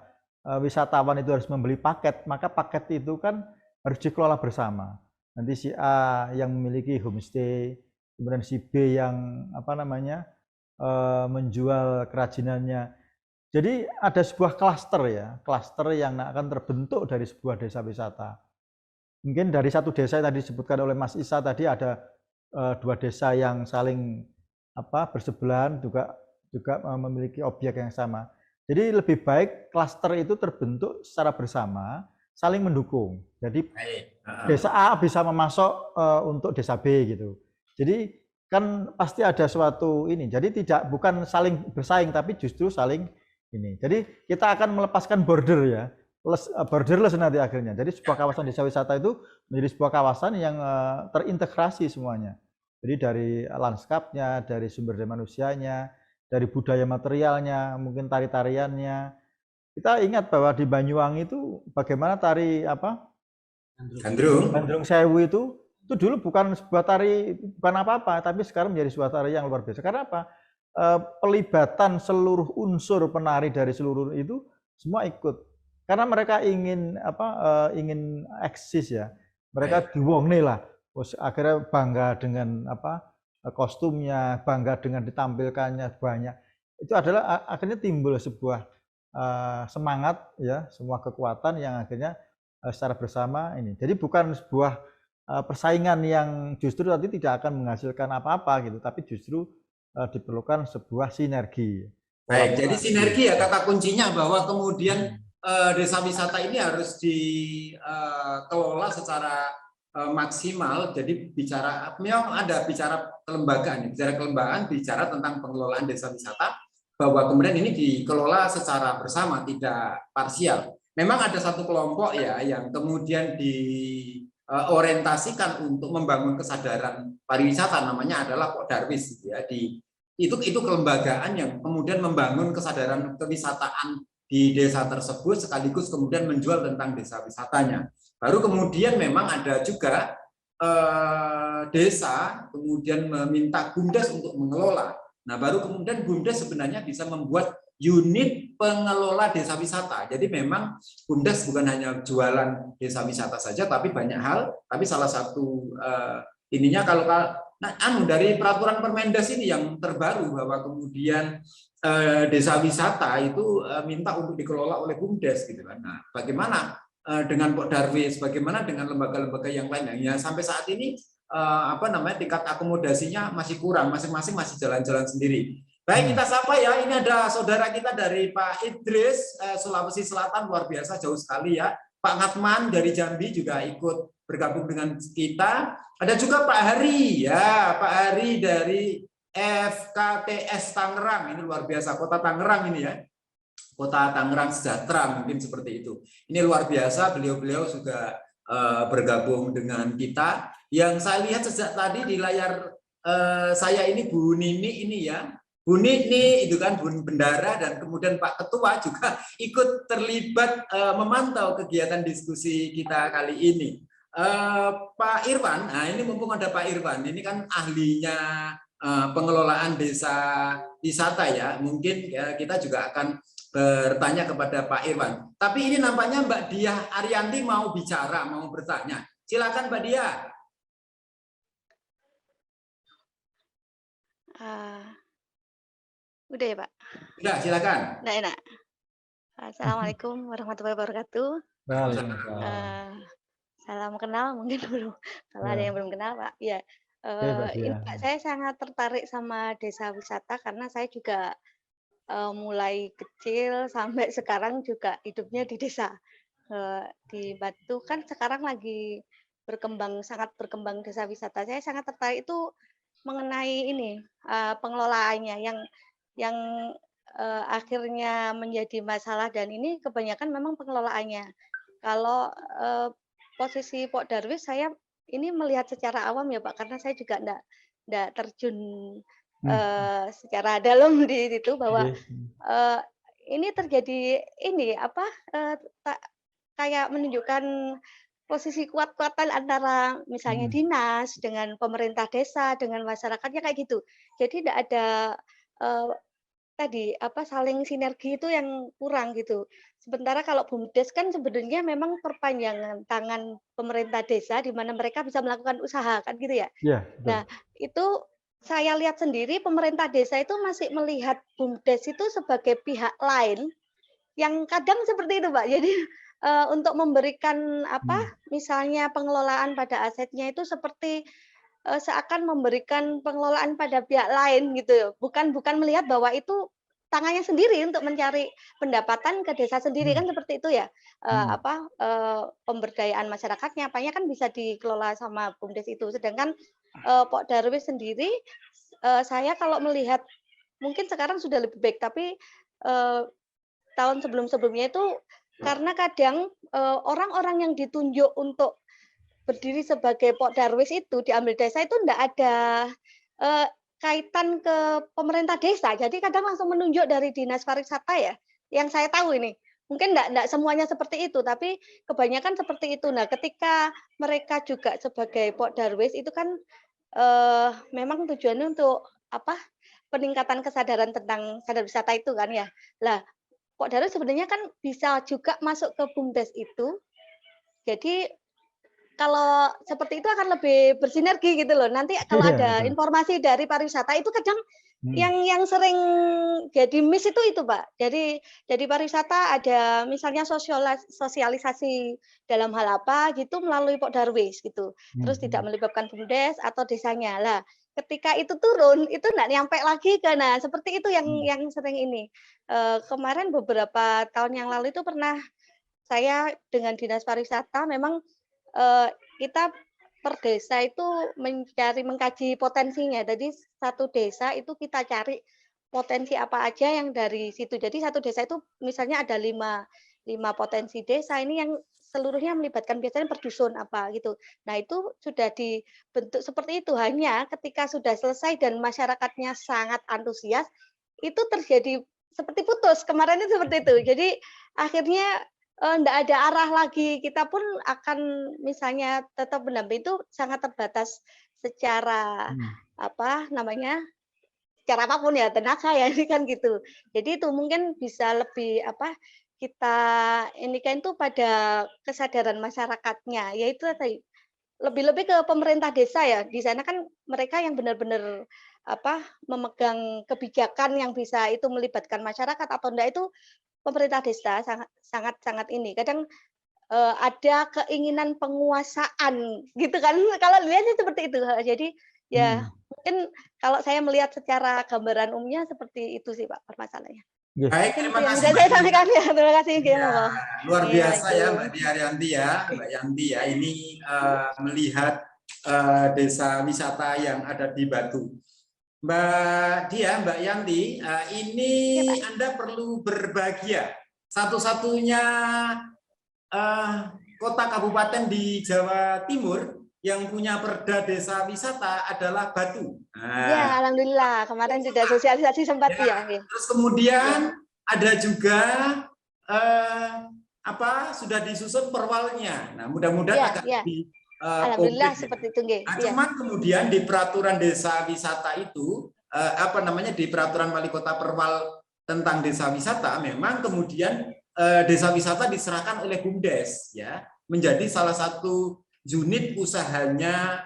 wisatawan itu harus membeli paket, maka paket itu kan harus dikelola bersama. Nanti si A yang memiliki homestay, kemudian si B yang menjual kerajinannya. Jadi ada sebuah klaster ya, klaster yang akan terbentuk dari sebuah desa wisata. Mungkin dari satu desa yang tadi disebutkan oleh Mas Isa tadi ada 2 desa yang saling bersebelahan juga memiliki objek yang sama. Jadi lebih baik klaster itu terbentuk secara bersama, saling mendukung. Jadi desa A bisa memasok untuk desa B gitu. Jadi kan pasti ada suatu ini. Jadi bukan saling bersaing tapi justru saling ini. Jadi kita akan melepaskan border ya. Borderless nanti akhirnya. Jadi sebuah kawasan desa wisata itu menjadi sebuah kawasan yang terintegrasi semuanya. Jadi dari lanskapnya, dari sumber daya manusianya, dari budaya materialnya, mungkin tari-tariannya. Kita ingat bahwa di Banyuwangi itu bagaimana tari Gandrung Sewu itu dulu bukan sebuah tari, bukan apa-apa, tapi sekarang menjadi sebuah tari yang luar biasa. Karena apa? Pelibatan seluruh unsur penari dari seluruh itu semua ikut. Karena mereka ingin eksis ya. Mereka diwongne lah. Akhirnya bangga dengan kostumnya, bangga dengan ditampilkannya banyak. Itu adalah akhirnya timbul sebuah semangat ya, semua kekuatan yang akhirnya secara bersama ini. Jadi bukan sebuah persaingan yang justru nanti tidak akan menghasilkan apa-apa gitu, tapi justru diperlukan sebuah sinergi. Baik, jadi sinergi ya kata kuncinya, bahwa kemudian desa wisata ini harus dikelola secara maksimal. Jadi memang ada bicara kelembagaan, bicara tentang pengelolaan desa wisata, bahwa kemudian ini dikelola secara bersama, tidak parsial. Memang ada satu kelompok ya yang kemudian diorientasikan untuk membangun kesadaran pariwisata, namanya adalah Pok Darwis gitu ya. Itu kelembagaan yang kemudian membangun kesadaran kewisataan di desa tersebut, sekaligus kemudian menjual tentang desa wisatanya. Baru kemudian memang ada juga desa kemudian meminta BUMDes untuk mengelola. Nah, baru kemudian BUMDes sebenarnya bisa membuat unit pengelola desa wisata. Jadi memang BUMDes bukan hanya jualan desa wisata saja, tapi banyak hal. Tapi salah satu ininya kalau dari peraturan Permendes ini yang terbaru, bahwa kemudian desa wisata itu minta untuk dikelola oleh BUMDes gitu kan. Nah, bagaimana dengan Pok Darwis, bagaimana dengan lembaga-lembaga yang lain? Ya, sampai saat ini tingkat akomodasinya masih kurang, masing-masing masih jalan-jalan sendiri. Baik, kita sapa ya, ini ada saudara kita dari Pak Idris, Sulawesi Selatan, luar biasa, jauh sekali ya. Pak Ngatman dari Jambi juga ikut bergabung dengan kita. Ada juga Pak Hari ya, Pak Hari dari FKTS Tangerang, ini luar biasa, Kota Tangerang ini ya. Kota Tangerang Sejahtera mungkin seperti itu. Ini luar biasa, beliau-beliau juga bergabung dengan kita. Yang saya lihat sejak tadi di layar saya ini Bu Nini ini ya. Bu Nini itu kan Bu Bendara, dan kemudian Pak Ketua juga ikut terlibat memantau kegiatan diskusi kita kali ini. Pak Irwan, nah ini mumpung ada Pak Irwan, ini kan ahlinya pengelolaan desa wisata ya. Mungkin kita juga akan bertanya kepada Pak Irwan. Tapi ini nampaknya Mbak Diah Arianti mau bicara, mau bertanya. Silakan Mbak Diah. Udah ya Pak? Udah, silakan. Enak. Assalamualaikum warahmatullahi wabarakatuh. Salam kenal mungkin belum, kalau ada Ya, yang belum kenal, Pak. Ya, oke Mbak ini Dia. Pak, saya sangat tertarik sama desa wisata karena saya juga, mulai kecil sampai sekarang juga hidupnya di desa. Di Batu kan sekarang lagi berkembang, sangat berkembang desa wisata. Saya sangat tertarik itu mengenai ini, pengelolaannya yang, akhirnya menjadi masalah dan ini kebanyakan memang pengelolaannya. Kalau, posisi Pok Darwis saya ini melihat secara awam ya Pak, karena saya juga ndak terjun, Hmm, secara dalam di situ bahwa, oke. eee, ini terjadi ini apa, ta kayak menunjukkan posisi kuat-kuatan antara misalnya Hmm, dinas dengan pemerintah desa, dengan masyarakatnya kayak gitu. Jadi tidak ada, eee, tadi, apa, saling sinergi itu yang kurang gitu. Sementara kalau BUMDes kan sebenarnya memang perpanjangan tangan pemerintah desa di mana mereka bisa melakukan usaha kan gitu ya. iya betul. Nah, itu saya lihat sendiri pemerintah desa itu masih melihat BUMDes itu sebagai pihak lain yang kadang seperti itu, Pak. Jadi, untuk memberikan apa, Hmm, misalnya pengelolaan pada asetnya itu seperti, seakan memberikan pengelolaan pada pihak lain gitu, bukan bukan melihat bahwa itu tangannya sendiri untuk mencari pendapatan ke desa sendiri, hmm, kan seperti itu ya. hmm. Apa, pemberdayaan masyarakatnya, apanya kan bisa dikelola sama BUMDes itu. Sedangkan, Pok Darwis sendiri, saya kalau melihat mungkin sekarang sudah lebih baik, tapi, eee, tahun sebelum-sebelumnya itu karena kadang, orang-orang yang ditunjuk untuk berdiri sebagai Pok Darwis itu diambil desa itu ndak ada, eee, kaitan ke pemerintah desa. Jadi kadang langsung menunjuk dari Dinas Pariwisata ya, yang saya tahu ini. Mungkin ndak semuanya seperti itu, tapi kebanyakan seperti itu. Nah, ketika mereka juga sebagai Pok Darwis itu kan, memang tujuannya untuk apa, peningkatan kesadaran tentang sadar wisata itu kan ya. Lah, Pok Darwis sebenarnya kan bisa juga masuk ke BUMDes itu, jadi kalau seperti itu akan lebih bersinergi gitu loh. Nanti kalau Iya ada betul. informasi dari pariwisata itu kadang Hmm, yang sering jadi miss itu Pak. Jadi pariwisata ada misalnya sosialisasi dalam hal apa gitu melalui Pok Darwis gitu. hmm, Terus tidak hmm, melibatkan BUMDes atau desanya. Lah, ketika itu turun itu enggak nyampe lagi ke nah seperti itu hmm, yang sering ini. Kemarin beberapa tahun yang lalu itu pernah saya dengan Dinas Pariwisata memang, kita per desa itu mengkaji potensinya. Jadi satu desa itu kita cari potensi apa aja yang dari situ. Jadi satu desa itu misalnya ada 5 potensi desa ini yang seluruhnya melibatkan biasanya per dusun apa gitu. Nah itu sudah dibentuk seperti itu, hanya ketika sudah selesai dan masyarakatnya sangat antusias, itu terjadi seperti putus, kemarin itu seperti itu. Jadi akhirnya ndak ada arah lagi, kita pun akan misalnya tetap mendampingi itu sangat terbatas secara, hmm. apa namanya, secara apapun ya, tenaga ya, ini kan gitu. Jadi itu mungkin bisa lebih, apa, kita ini kan tuh pada kesadaran masyarakatnya, yaitu tadi, lebih-lebih ke pemerintah desa ya, di sana kan mereka yang benar-benar, apa, memegang kebijakan yang bisa itu melibatkan masyarakat atau enggak itu pemerintah desa sangat sangat sangat ini, kadang, ada keinginan penguasaan gitu kan, kalau lihatnya seperti itu, heeh. Jadi ya Hmm. mungkin kalau saya melihat secara gambaran umumnya seperti itu sih Pak permasalahannya. Oke. Baik, Mungkin itu terima yang kasih bisa Mbak saya Dia. sampaikan ya, terima kasih, ya Ya, monggo. luar Iya biasa itu. ya Mbak Diaryanti ya, Mbak Yanti ya. Ini melihat desa wisata yang ada di Batu. Mbak Dia, Mbak Yanti, ini Iya Pak. Anda perlu berbahagia. Satu-satunya eh, kota kabupaten di Jawa Timur yang punya perda desa wisata adalah Batu. Iya Nah, alhamdulillah kemarin sudah sosialisasi sempat ya, ya, nggih. terus Iya. kemudian ada juga eh, sudah disusun perwalnya. Nah, mudah-mudahan Iya agak iya. lebih Alhamdulillah komplit ya. seperti itu nggih. Nah, Iya. cuman kemudian di peraturan desa wisata itu di peraturan wali kota Perwal tentang desa wisata memang kemudian desa wisata diserahkan oleh BUMDes ya menjadi salah satu unit usahanya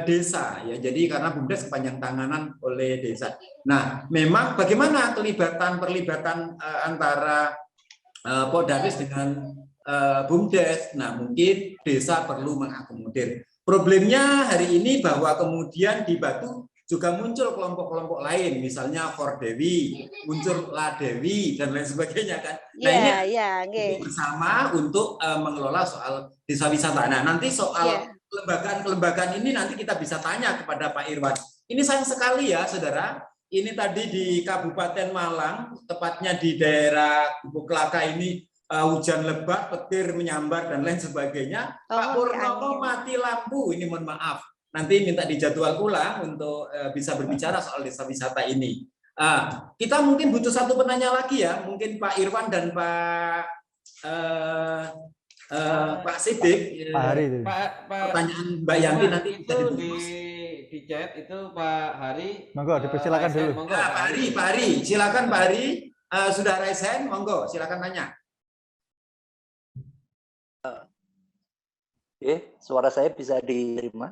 desa ya. Jadi karena BUMDes kepanjang tanganan oleh desa. Nah, memang bagaimana perlibatan antara Pok Darwis dengan BUMDes. Nah, mungkin desa perlu mengakomodir. Problemnya hari ini bahwa kemudian di Batu juga muncul kelompok-kelompok lain, misalnya Fordewi, muncul Ladewi, dan lain sebagainya kan. Nah, ini nggih. bersama untuk mengelola soal desa wisata. Nah, nanti soal kelembagaan ini nanti kita bisa tanya kepada Pak Irwan. Ini sayang sekali ya, saudara. Ini tadi di Kabupaten Malang, tepatnya di daerah Gubuk Klaka ini hujan lebat, petir menyambar dan lain sebagainya. Pak Purnomo mati lampu. Ini mohon maaf. Nanti minta dijadwal ulang untuk bisa berbicara soal desa wisata ini. Kita mungkin butuh satu penanya lagi ya, mungkin Pak Irwan dan Pak Sidik. Pak Hari itu. Pertanyaan Mbak Yanti nanti bisa dibungkus. Di chat itu Pak Hari. Monggo dipersilakan dulu. Monggo, Pak Hari, silakan Pak Hari. Sudah raise hand, monggo, silakan tanya. Suara saya bisa diterima?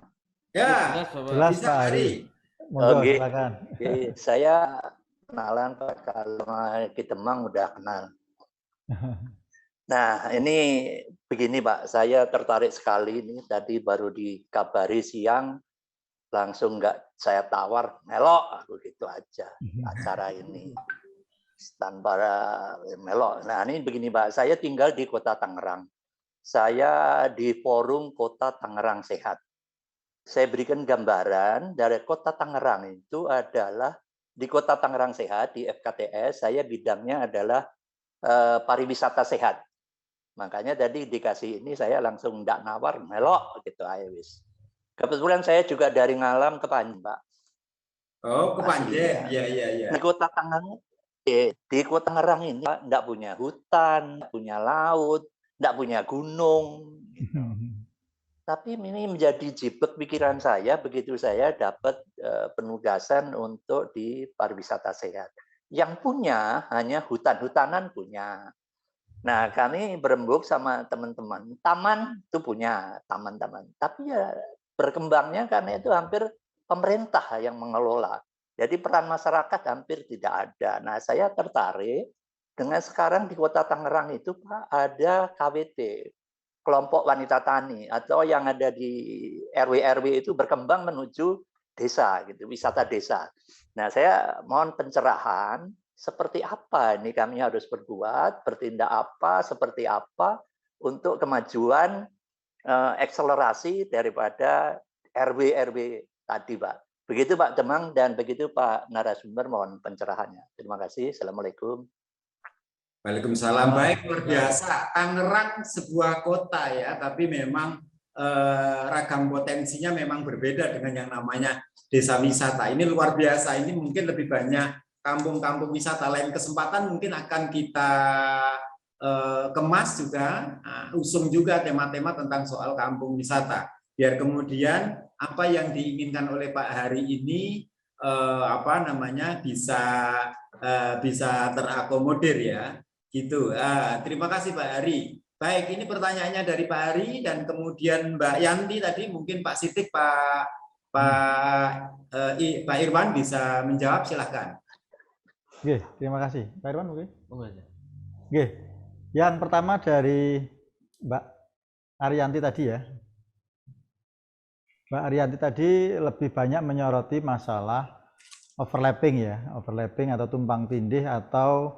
Ya, jelas Pak Hari. Monggo silakan. Saya kenalan Pak, kalau kita Demang udah kenal. Nah, ini begini Pak, saya tertarik sekali ini tadi baru dikabari siang, langsung nggak saya tawar, melok aku gitu aja acara ini tanpa melok. Nah, ini begini Pak, saya tinggal di Kota Tangerang. Saya di Forum Kota Tangerang Sehat. Saya berikan gambaran dari Kota Tangerang itu adalah di Kota Tangerang Sehat di FKTS, saya bidangnya adalah pariwisata sehat. Makanya tadi dikasih ini saya langsung ndak nawar, melok gitu aja wis. Kebetulan saya juga dari Ngalam ke Panjen, Pak. Oh, ke Panjen. Iya. Di Kota Tangerang ini ndak punya hutan, ndak punya laut, ndak punya gunung. Gitu. Tapi ini menjadi jiplek pikiran saya begitu saya dapat penugasan untuk di pariwisata sehat. Yang punya hanya hutan-hutanan punya. Nah, kami berembuk sama teman-teman. Taman itu punya taman-taman. Tapi ya berkembangnya karena itu hampir pemerintah yang mengelola. Jadi peran masyarakat hampir tidak ada. Nah, saya tertarik dengan sekarang di Kota Tangerang itu Pak ada KWT, kelompok wanita tani, atau yang ada di RW-RW itu berkembang menuju desa, gitu, wisata desa. Nah, saya mohon pencerahan, seperti apa ini kami harus berbuat, bertindak apa, seperti apa, untuk kemajuan akselerasi daripada RW-RW tadi, Pak. Begitu Pak Demang, dan begitu Pak narasumber, mohon pencerahannya. Terima kasih. Assalamualaikum. Waalaikumsalam. Baik, luar biasa. Tangerang sebuah kota ya, tapi memang ragam potensinya memang berbeda dengan yang namanya desa wisata. Ini luar biasa. Ini mungkin lebih banyak kampung-kampung wisata. Lain kesempatan mungkin akan kita kemas juga, usung juga tema-tema tentang soal kampung wisata. Biar kemudian apa yang diinginkan oleh Pak Hari ini bisa terakomodir ya. Gitu. Terima kasih Pak Hari. Baik, ini pertanyaannya dari Pak Hari dan kemudian Mbak Yanti tadi, mungkin Pak Sitik, Pak Irwan bisa menjawab, silahkan. Oke, terima kasih. Pak Irwan mungkin? Oke. Yang pertama dari Mbak Ariyanti tadi ya. Mbak Ariyanti tadi lebih banyak menyoroti masalah overlapping ya, overlapping atau tumpang tindih atau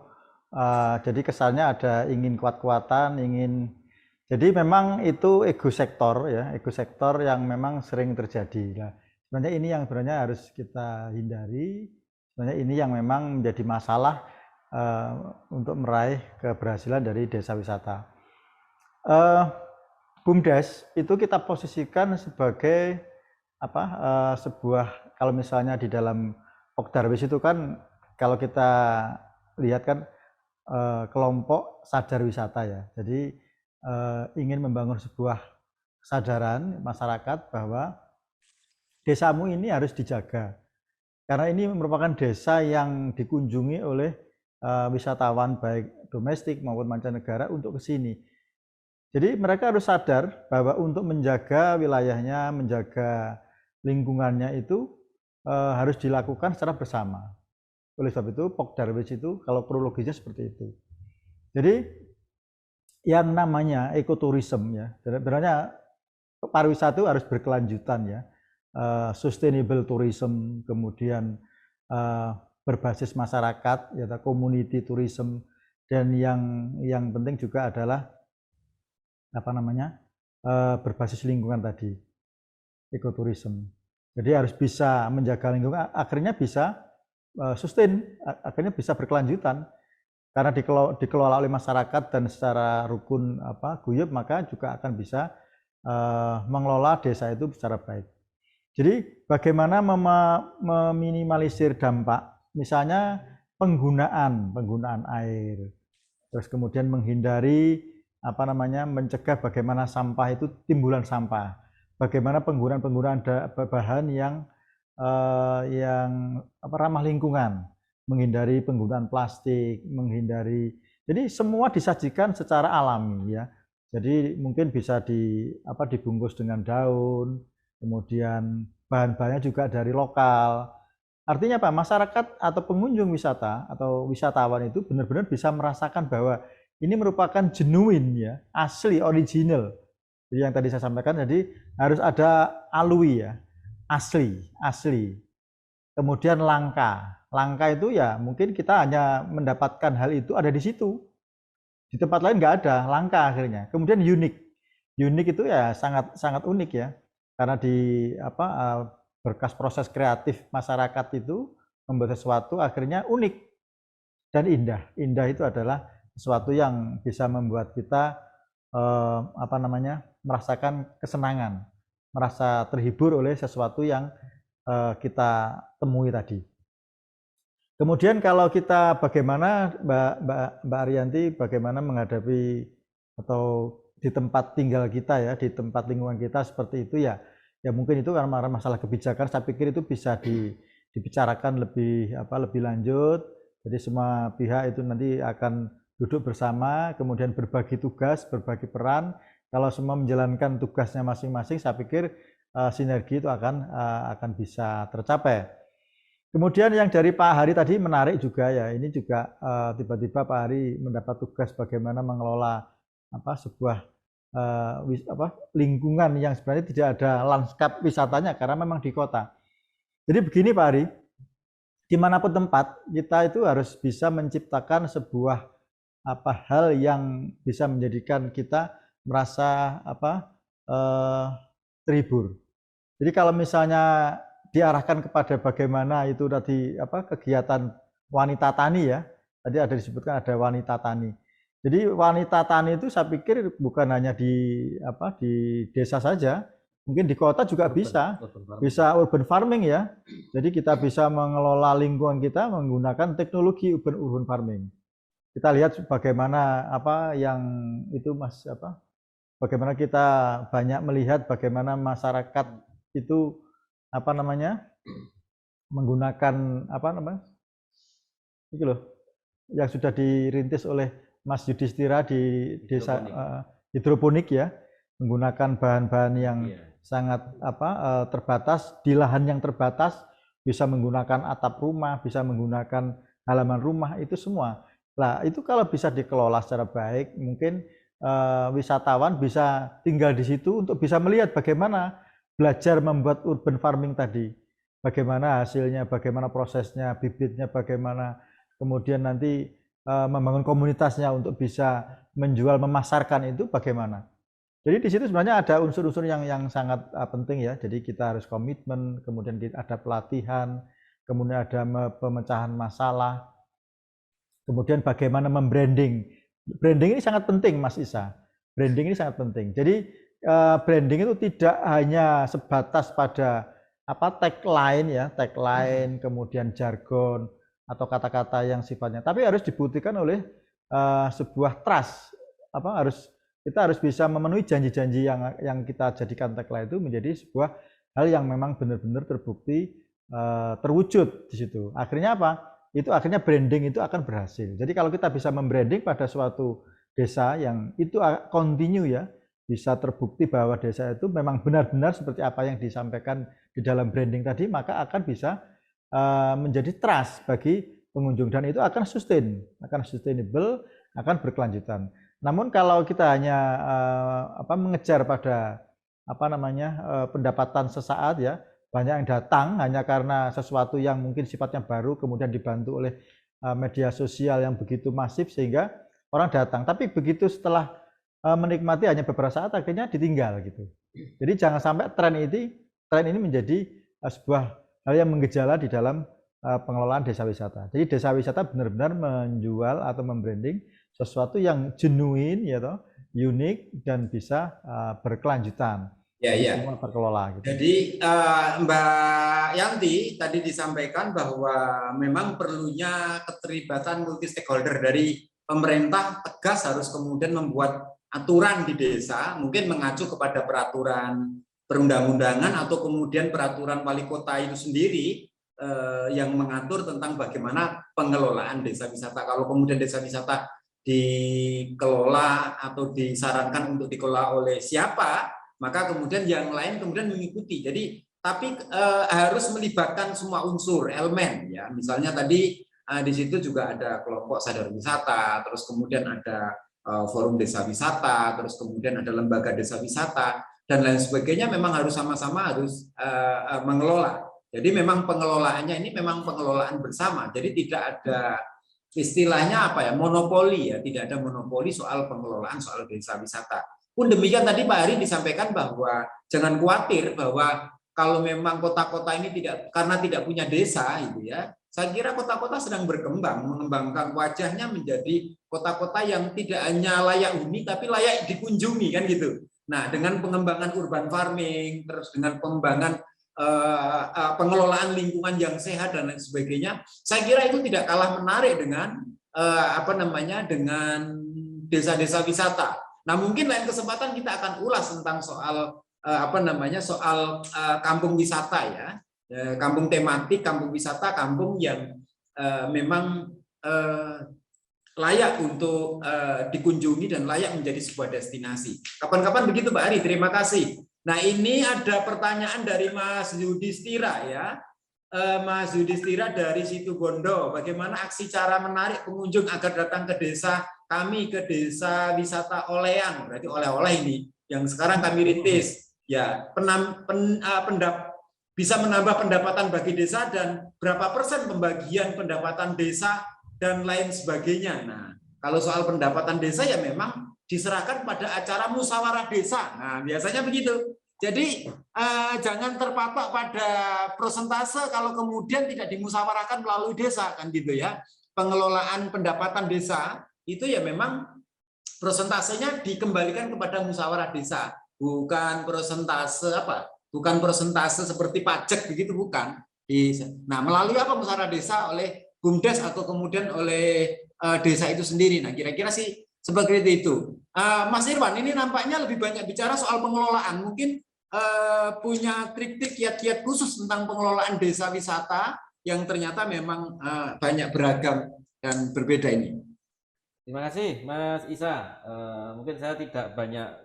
jadi kesannya ada ingin kuat-kuatan, jadi memang itu ego sektor ya, ego sektor yang memang sering terjadi. Nah, sebenarnya ini yang sebenarnya harus kita hindari. Sebenarnya ini yang memang menjadi masalah untuk meraih keberhasilan dari desa wisata. BUMDes itu kita posisikan sebagai sebuah, kalau misalnya di dalam Pokdarwis itu kan kalau kita lihat kan kelompok sadar wisata ya. Jadi ingin membangun sebuah kesadaran masyarakat bahwa desamu ini harus dijaga. Karena ini merupakan desa yang dikunjungi oleh wisatawan baik domestik maupun mancanegara untuk ke sini. Jadi mereka harus sadar bahwa untuk menjaga wilayahnya, menjaga lingkungannya itu harus dilakukan secara bersama. Oleh sebab itu Pokdarwis itu kalau kronologisnya seperti itu. Jadi yang namanya ekoturism ya. Sebenarnya pariwisata itu harus berkelanjutan ya. Sustainable tourism, kemudian berbasis masyarakat, ya, community tourism, dan yang penting juga adalah apa namanya berbasis lingkungan tadi, ekoturism. Jadi harus bisa menjaga lingkungan, akhirnya bisa sustain, akhirnya bisa berkelanjutan. Karena dikelola oleh masyarakat dan secara rukun guyup, maka juga akan bisa mengelola desa itu secara baik. Jadi bagaimana meminimalisir dampak, misalnya penggunaan air, terus kemudian menghindari mencegah bagaimana sampah itu timbulan sampah, bagaimana penggunaan bahan yang ramah lingkungan, menghindari penggunaan plastik, jadi semua disajikan secara alami ya. Jadi mungkin bisa dibungkus dengan daun, kemudian bahan-bahannya juga dari lokal. Artinya apa? Masyarakat atau pengunjung wisata atau wisatawan itu benar-benar bisa merasakan bahwa ini merupakan genuine ya, asli, original. Jadi yang tadi saya sampaikan, jadi harus ada alui ya, asli. Kemudian langka itu ya mungkin kita hanya mendapatkan hal itu ada di situ, di tempat lain nggak ada, langka akhirnya. Kemudian unik itu ya sangat unik ya, karena di berkas proses kreatif masyarakat itu membuat sesuatu akhirnya unik dan indah itu adalah sesuatu yang bisa membuat kita merasakan kesenangan, merasa terhibur oleh sesuatu yang kita temui tadi. Kemudian kalau kita bagaimana Mbak Ariyanti, bagaimana menghadapi atau di tempat tinggal kita ya, di tempat lingkungan kita seperti itu ya mungkin itu karena masalah kebijakan, saya pikir itu bisa dibicarakan lebih lanjut. Jadi semua pihak itu nanti akan duduk bersama, kemudian berbagi tugas, berbagi peran. Kalau semua menjalankan tugasnya masing-masing, saya pikir sinergi itu akan bisa tercapai. Kemudian yang dari Pak Hari tadi menarik juga ya, ini juga tiba-tiba Pak Hari mendapat tugas bagaimana mengelola sebuah lingkungan yang sebenarnya tidak ada lanskap wisatanya karena memang di kota. Jadi begini Pak Hari, dimanapun tempat kita itu harus bisa menciptakan sebuah hal yang bisa menjadikan kita merasa terhibur. Jadi kalau misalnya diarahkan kepada bagaimana itu tadi kegiatan wanita tani ya, tadi ada disebutkan ada wanita tani. Jadi wanita tani itu saya pikir bukan hanya di desa saja, mungkin di kota juga bisa urban farming ya. Jadi kita bisa mengelola lingkungan kita menggunakan teknologi urban farming. Kita lihat bagaimana yang itu Mas bagaimana kita banyak melihat bagaimana masyarakat itu menggunakan itu loh yang sudah dirintis oleh Mas Yudhistira di desa hidroponik ya, menggunakan bahan-bahan yang sangat terbatas di lahan yang terbatas, bisa menggunakan atap rumah, bisa menggunakan halaman rumah, itu semua. Nah, itu kalau bisa dikelola secara baik, mungkin wisatawan bisa tinggal di situ untuk bisa melihat bagaimana belajar membuat urban farming tadi, bagaimana hasilnya, bagaimana prosesnya, bibitnya bagaimana, kemudian nanti membangun komunitasnya untuk bisa menjual, memasarkan itu bagaimana. Jadi di situ sebenarnya ada unsur-unsur yang sangat penting ya. Jadi kita harus komitmen, kemudian ada pelatihan, kemudian ada pemecahan masalah, kemudian bagaimana membranding. Branding ini sangat penting Mas Isa. Branding ini sangat penting. Jadi branding itu tidak hanya sebatas pada tagline ya, kemudian jargon atau kata-kata yang sifatnya, tapi harus dibuktikan oleh sebuah trust. Kita harus bisa memenuhi janji-janji yang kita jadikan tagline itu menjadi sebuah hal yang memang benar-benar terbukti terwujud di situ. Akhirnya itu akhirnya branding itu akan berhasil. Jadi kalau kita bisa membranding pada suatu desa yang itu continue ya, bisa terbukti bahwa desa itu memang benar-benar seperti apa yang disampaikan di dalam branding tadi, maka akan bisa menjadi trust bagi pengunjung dan itu akan sustainable, akan berkelanjutan. Namun kalau kita hanya mengejar pada pendapatan sesaat ya, banyak yang datang hanya karena sesuatu yang mungkin sifatnya baru kemudian dibantu oleh media sosial yang begitu masif sehingga orang datang. Tapi begitu setelah menikmati hanya beberapa saat akhirnya ditinggal gitu. Jadi jangan sampai tren ini menjadi sebuah hal yang menggejala di dalam pengelolaan desa wisata. Jadi desa wisata benar-benar menjual atau membranding sesuatu yang genuine ya toh, unik dan bisa berkelanjutan. Ya. Semua terkelola gitu. Jadi Mbak Yanti tadi disampaikan bahwa memang perlunya keterlibatan multi stakeholder dari pemerintah tegas harus kemudian membuat aturan di desa, mungkin mengacu kepada peraturan perundang-undangan atau kemudian peraturan wali kota itu sendiri yang mengatur tentang bagaimana pengelolaan desa wisata. Kalau kemudian desa wisata dikelola atau disarankan untuk dikelola oleh siapa, maka kemudian yang lain kemudian mengikuti. Jadi tapi harus melibatkan semua unsur elemen ya. Misalnya tadi di situ juga ada kelompok sadar wisata, terus kemudian ada forum desa wisata, terus kemudian ada lembaga desa wisata dan lain sebagainya. Memang harus sama-sama harus mengelola. Jadi memang pengelolaannya ini memang pengelolaan bersama. Jadi tidak ada istilahnya monopoli ya, tidak ada monopoli soal pengelolaan soal desa wisata. Pun demikian tadi Pak Hari disampaikan bahwa jangan khawatir bahwa kalau memang kota-kota ini karena tidak punya desa gitu ya. Saya kira kota-kota sedang berkembang, mengembangkan wajahnya menjadi kota-kota yang tidak hanya layak huni tapi layak dikunjungi kan gitu. Nah, dengan pengembangan urban farming, terus dengan pengembangan pengelolaan lingkungan yang sehat dan lain sebagainya, saya kira itu tidak kalah menarik dengan dengan desa-desa wisata. Nah, mungkin lain kesempatan kita akan ulas tentang soal soal kampung wisata ya, kampung tematik, kampung wisata, kampung yang memang layak untuk dikunjungi dan layak menjadi sebuah destinasi. Kapan-kapan begitu Pak Ari, terima kasih. Nah, ini ada pertanyaan dari Mas Yudhistira ya. Mas Yudhistira dari Situbondo, bagaimana aksi cara menarik pengunjung agar datang ke desa kami, ke desa wisata Oleang, berarti oleh-oleh ini yang sekarang kami rintis ya, bisa menambah pendapatan bagi desa dan berapa persen pembagian pendapatan desa dan lain sebagainya. Nah, kalau soal pendapatan desa ya memang diserahkan pada acara musyawarah desa. Nah, biasanya begitu. Jadi jangan terpatok pada persentase kalau kemudian tidak dimusyawarahkan melalui desa kan gitu ya. Pengelolaan pendapatan desa itu ya memang persentasenya dikembalikan kepada musyawarah desa, bukan persentase bukan persentase seperti pajak begitu, bukan. Nah, melalui musyawarah desa oleh BUMDes atau kemudian oleh desa itu sendiri. Nah, kira-kira sih seperti itu. Mas Irwan, ini nampaknya lebih banyak bicara soal pengelolaan. Mungkin punya trik-trik, kiat-kiat khusus tentang pengelolaan desa wisata yang ternyata memang banyak beragam dan berbeda ini. Terima kasih Mas Isa. Mungkin saya tidak banyak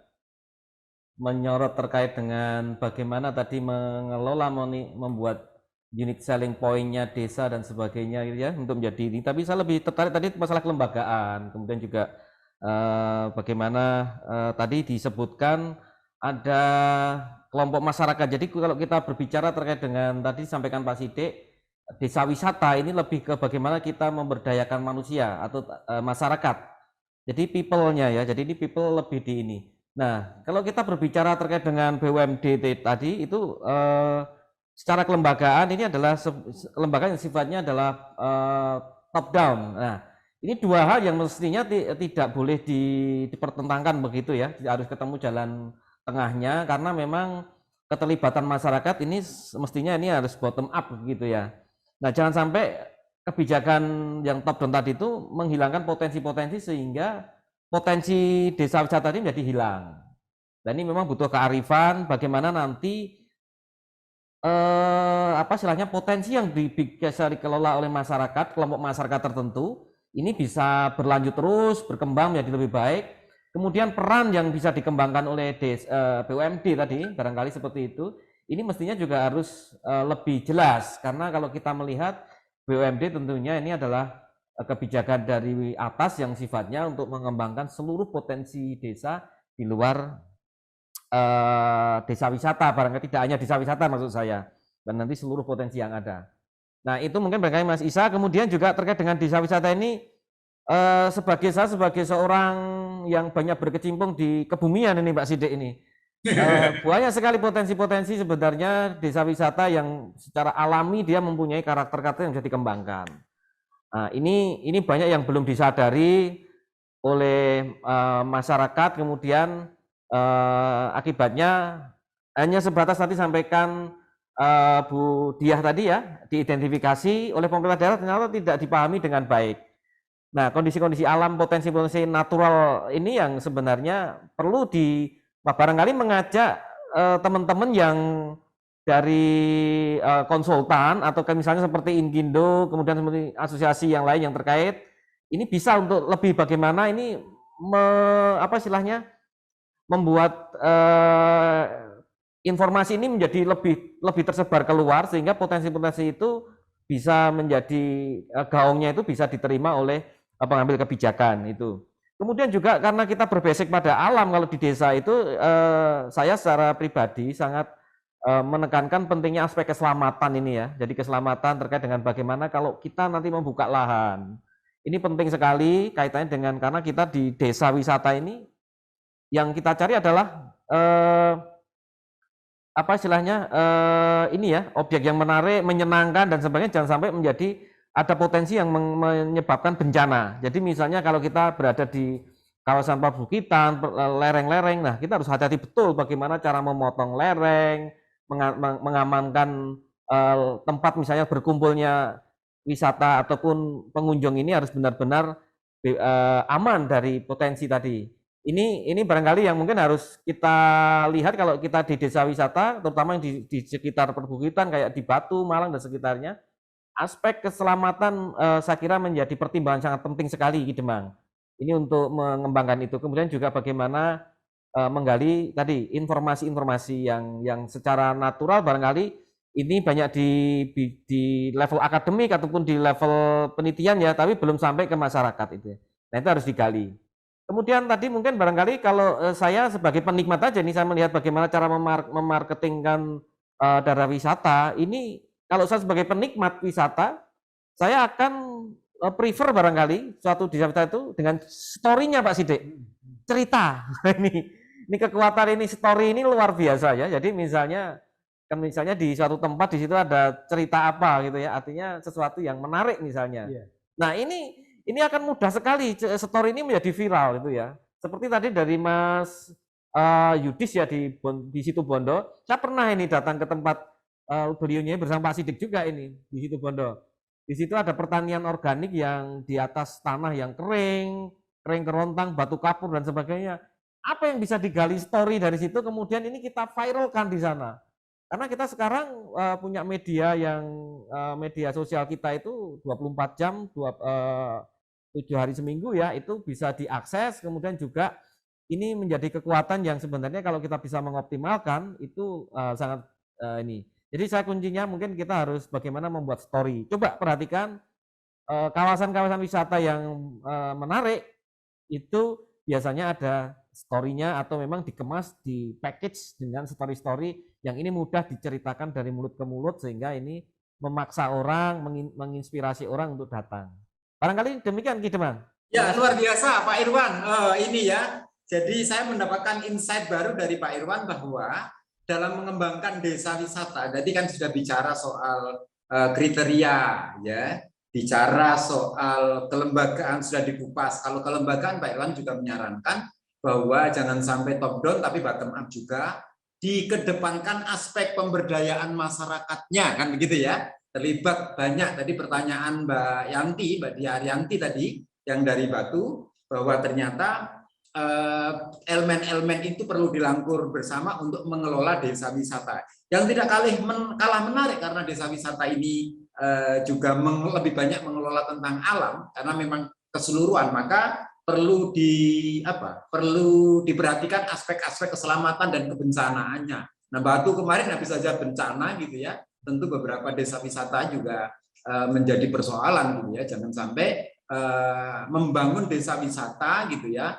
menyorot terkait dengan bagaimana tadi mengelola membuat unit selling point-nya desa dan sebagainya gitu ya untuk menjadi ini. Tapi saya lebih tertarik tadi masalah kelembagaan, kemudian juga bagaimana tadi disebutkan ada kelompok masyarakat. Jadi kalau kita berbicara terkait dengan tadi disampaikan Pak Sidik, desa wisata ini lebih ke bagaimana kita memberdayakan manusia atau masyarakat. Jadi people-nya ya. Jadi ini people lebih di ini. Nah, kalau kita berbicara terkait dengan BUMD tadi itu secara kelembagaan ini adalah lembaga yang sifatnya adalah top down. Nah, ini dua hal yang mestinya tidak boleh dipertentangkan begitu ya. Harus ketemu jalan tengahnya karena memang keterlibatan masyarakat ini mestinya ini harus bottom up gitu ya. Nah, jangan sampai kebijakan yang top down tadi itu menghilangkan potensi-potensi sehingga potensi desa wisata ini menjadi hilang. Dan ini memang butuh kearifan bagaimana nanti istilahnya potensi yang bisa dikelola oleh masyarakat, kelompok masyarakat tertentu ini bisa berlanjut terus, berkembang menjadi lebih baik. Kemudian peran yang bisa dikembangkan oleh BUMD tadi, barangkali seperti itu, ini mestinya juga harus lebih jelas. Karena kalau kita melihat BUMD tentunya ini adalah kebijakan dari atas yang sifatnya untuk mengembangkan seluruh potensi desa di luar desa wisata, barangkali tidak hanya desa wisata maksud saya, dan nanti seluruh potensi yang ada. Nah itu mungkin barangkali Mas Isa. Kemudian juga terkait dengan desa wisata ini, sebagai seorang yang banyak berkecimpung di kebumian ini Pak Sidik ini, banyak sekali potensi-potensi sebenarnya desa wisata yang secara alami dia mempunyai karakter-karakter yang bisa dikembangkan. Nah, ini banyak yang belum disadari oleh masyarakat, kemudian akibatnya hanya sebatas tadi sampaikan Bu Diah tadi ya, diidentifikasi oleh pemerintah daerah ternyata tidak dipahami dengan baik. Nah, kondisi-kondisi alam, potensi-potensi natural ini yang sebenarnya perlu barangkali mengajak teman-teman yang dari konsultan atau misalnya seperti Ingindo, kemudian seperti asosiasi yang lain yang terkait, ini bisa untuk lebih bagaimana ini membuat informasi ini menjadi lebih tersebar keluar sehingga potensi-potensi itu bisa menjadi gaungnya itu bisa diterima oleh pengambil kebijakan itu. Kemudian juga karena kita berbasic pada alam, kalau di desa itu saya secara pribadi sangat menekankan pentingnya aspek keselamatan ini ya. Jadi keselamatan terkait dengan bagaimana kalau kita nanti membuka lahan. Ini penting sekali kaitannya dengan karena kita di desa wisata ini yang kita cari adalah ini ya, objek yang menarik, menyenangkan dan sebagainya, jangan sampai menjadi ada potensi yang menyebabkan bencana. Jadi misalnya kalau kita berada di kawasan perbukitan, lereng-lereng, nah kita harus hati-hati betul bagaimana cara memotong lereng, mengamankan tempat misalnya berkumpulnya wisata ataupun pengunjung ini harus benar-benar aman dari potensi tadi. Ini barangkali yang mungkin harus kita lihat kalau kita di desa wisata, terutama yang di sekitar perbukitan kayak di Batu, Malang dan sekitarnya, aspek keselamatan saya kira menjadi pertimbangan sangat penting sekali Ki Demang. Ini untuk mengembangkan itu. Kemudian juga bagaimana menggali tadi informasi-informasi yang secara natural barangkali ini banyak di level akademik ataupun di level penelitian ya, tapi belum sampai ke masyarakat itu. Nah itu harus digali. Kemudian tadi mungkin barangkali kalau saya sebagai penikmat aja nih, saya melihat bagaimana cara memarketingkan daerah wisata. Ini kalau saya sebagai penikmat wisata, saya akan prefer barangkali suatu desa wisata itu dengan story-nya Pak Sidik. Cerita. Ini kekuatan ini, story ini luar biasa ya. Jadi misalnya di suatu tempat di situ ada cerita apa gitu ya, artinya sesuatu yang menarik misalnya. Nah ini akan mudah sekali story ini menjadi viral gitu ya. Seperti tadi dari Mas Yudis ya di situ Bondo, saya pernah ini datang ke tempat beliaunya bersama Pak Sidik juga ini di situ Bondo. Di situ ada pertanian organik yang di atas tanah yang kering kerontang, batu kapur dan sebagainya. Apa yang bisa digali story dari situ, kemudian ini kita viralkan di sana. Karena kita sekarang punya media yang media sosial kita itu 24 jam, 7 hari seminggu ya, itu bisa diakses. Kemudian juga ini menjadi kekuatan yang sebenarnya kalau kita bisa mengoptimalkan itu sangat ini. Jadi saya kuncinya mungkin kita harus bagaimana membuat story. Coba perhatikan kawasan-kawasan wisata yang menarik itu biasanya ada story-nya atau memang dikemas di package dengan story-story yang ini mudah diceritakan dari mulut ke mulut sehingga ini memaksa orang, menginspirasi orang untuk datang. Barangkali demikian Ki Demang. Ya luar biasa Pak Irwan. Ini ya, jadi saya mendapatkan insight baru dari Pak Irwan bahwa dalam mengembangkan desa wisata, jadi kan sudah bicara soal kriteria ya, bicara soal kelembagaan sudah dikupas. Kalau kelembagaan Pak Irwan juga menyarankan bahwa jangan sampai top down tapi bottom up juga, dikedepankan aspek pemberdayaan masyarakatnya kan begitu ya. Terlibat banyak tadi pertanyaan Mbak Dia Arianti tadi yang dari Batu bahwa ternyata elemen-elemen itu perlu dilangkur bersama untuk mengelola desa wisata. Yang tidak kalah menarik karena desa wisata ini juga lebih banyak mengelola tentang alam karena memang keseluruhan, maka perlu diperhatikan aspek-aspek keselamatan dan kebencanaannya. Nah, Batu kemarin habis saja bencana gitu ya, tentu beberapa desa wisata juga menjadi persoalan gitu ya. Jangan sampai membangun desa wisata gitu ya,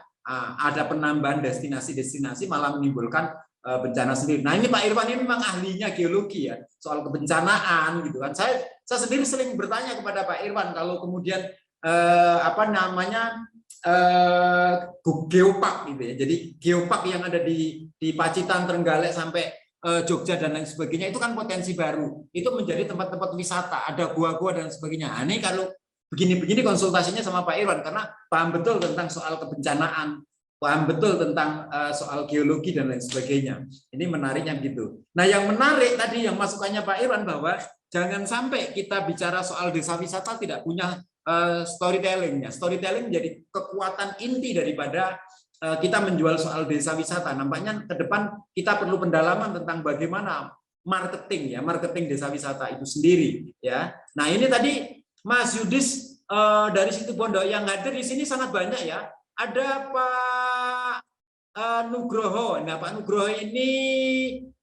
ada penambahan destinasi-destinasi malah menimbulkan bencana sendiri. Nah ini Pak Irwan ini memang ahlinya geologi ya soal kebencanaan gitu kan. Saya sendiri sering bertanya kepada Pak Irwan kalau kemudian geopark gitu ya. Jadi geopark yang ada di Pacitan, Trenggalek sampai Jogja dan lain sebagainya itu kan potensi baru. Itu menjadi tempat-tempat wisata, ada gua-gua dan sebagainya. Nah, ini kalau begini-begini konsultasinya sama Pak Irwan karena paham betul tentang soal kebencanaan, paham betul tentang soal geologi dan lain sebagainya. Ini menariknya gitu. Nah, yang menarik tadi yang masukannya Pak Irwan bahwa jangan sampai kita bicara soal desa wisata tidak punya storytellingnya. Storytelling menjadi kekuatan inti daripada kita menjual soal desa wisata. Nampaknya ke depan kita perlu pendalaman tentang bagaimana marketing ya, marketing desa wisata itu sendiri ya. Nah, ini tadi Mas Yudis dari Situbondo yang hadir di sini sangat banyak ya. Ada Pak Nugroho. Nah, Pak Nugroho ini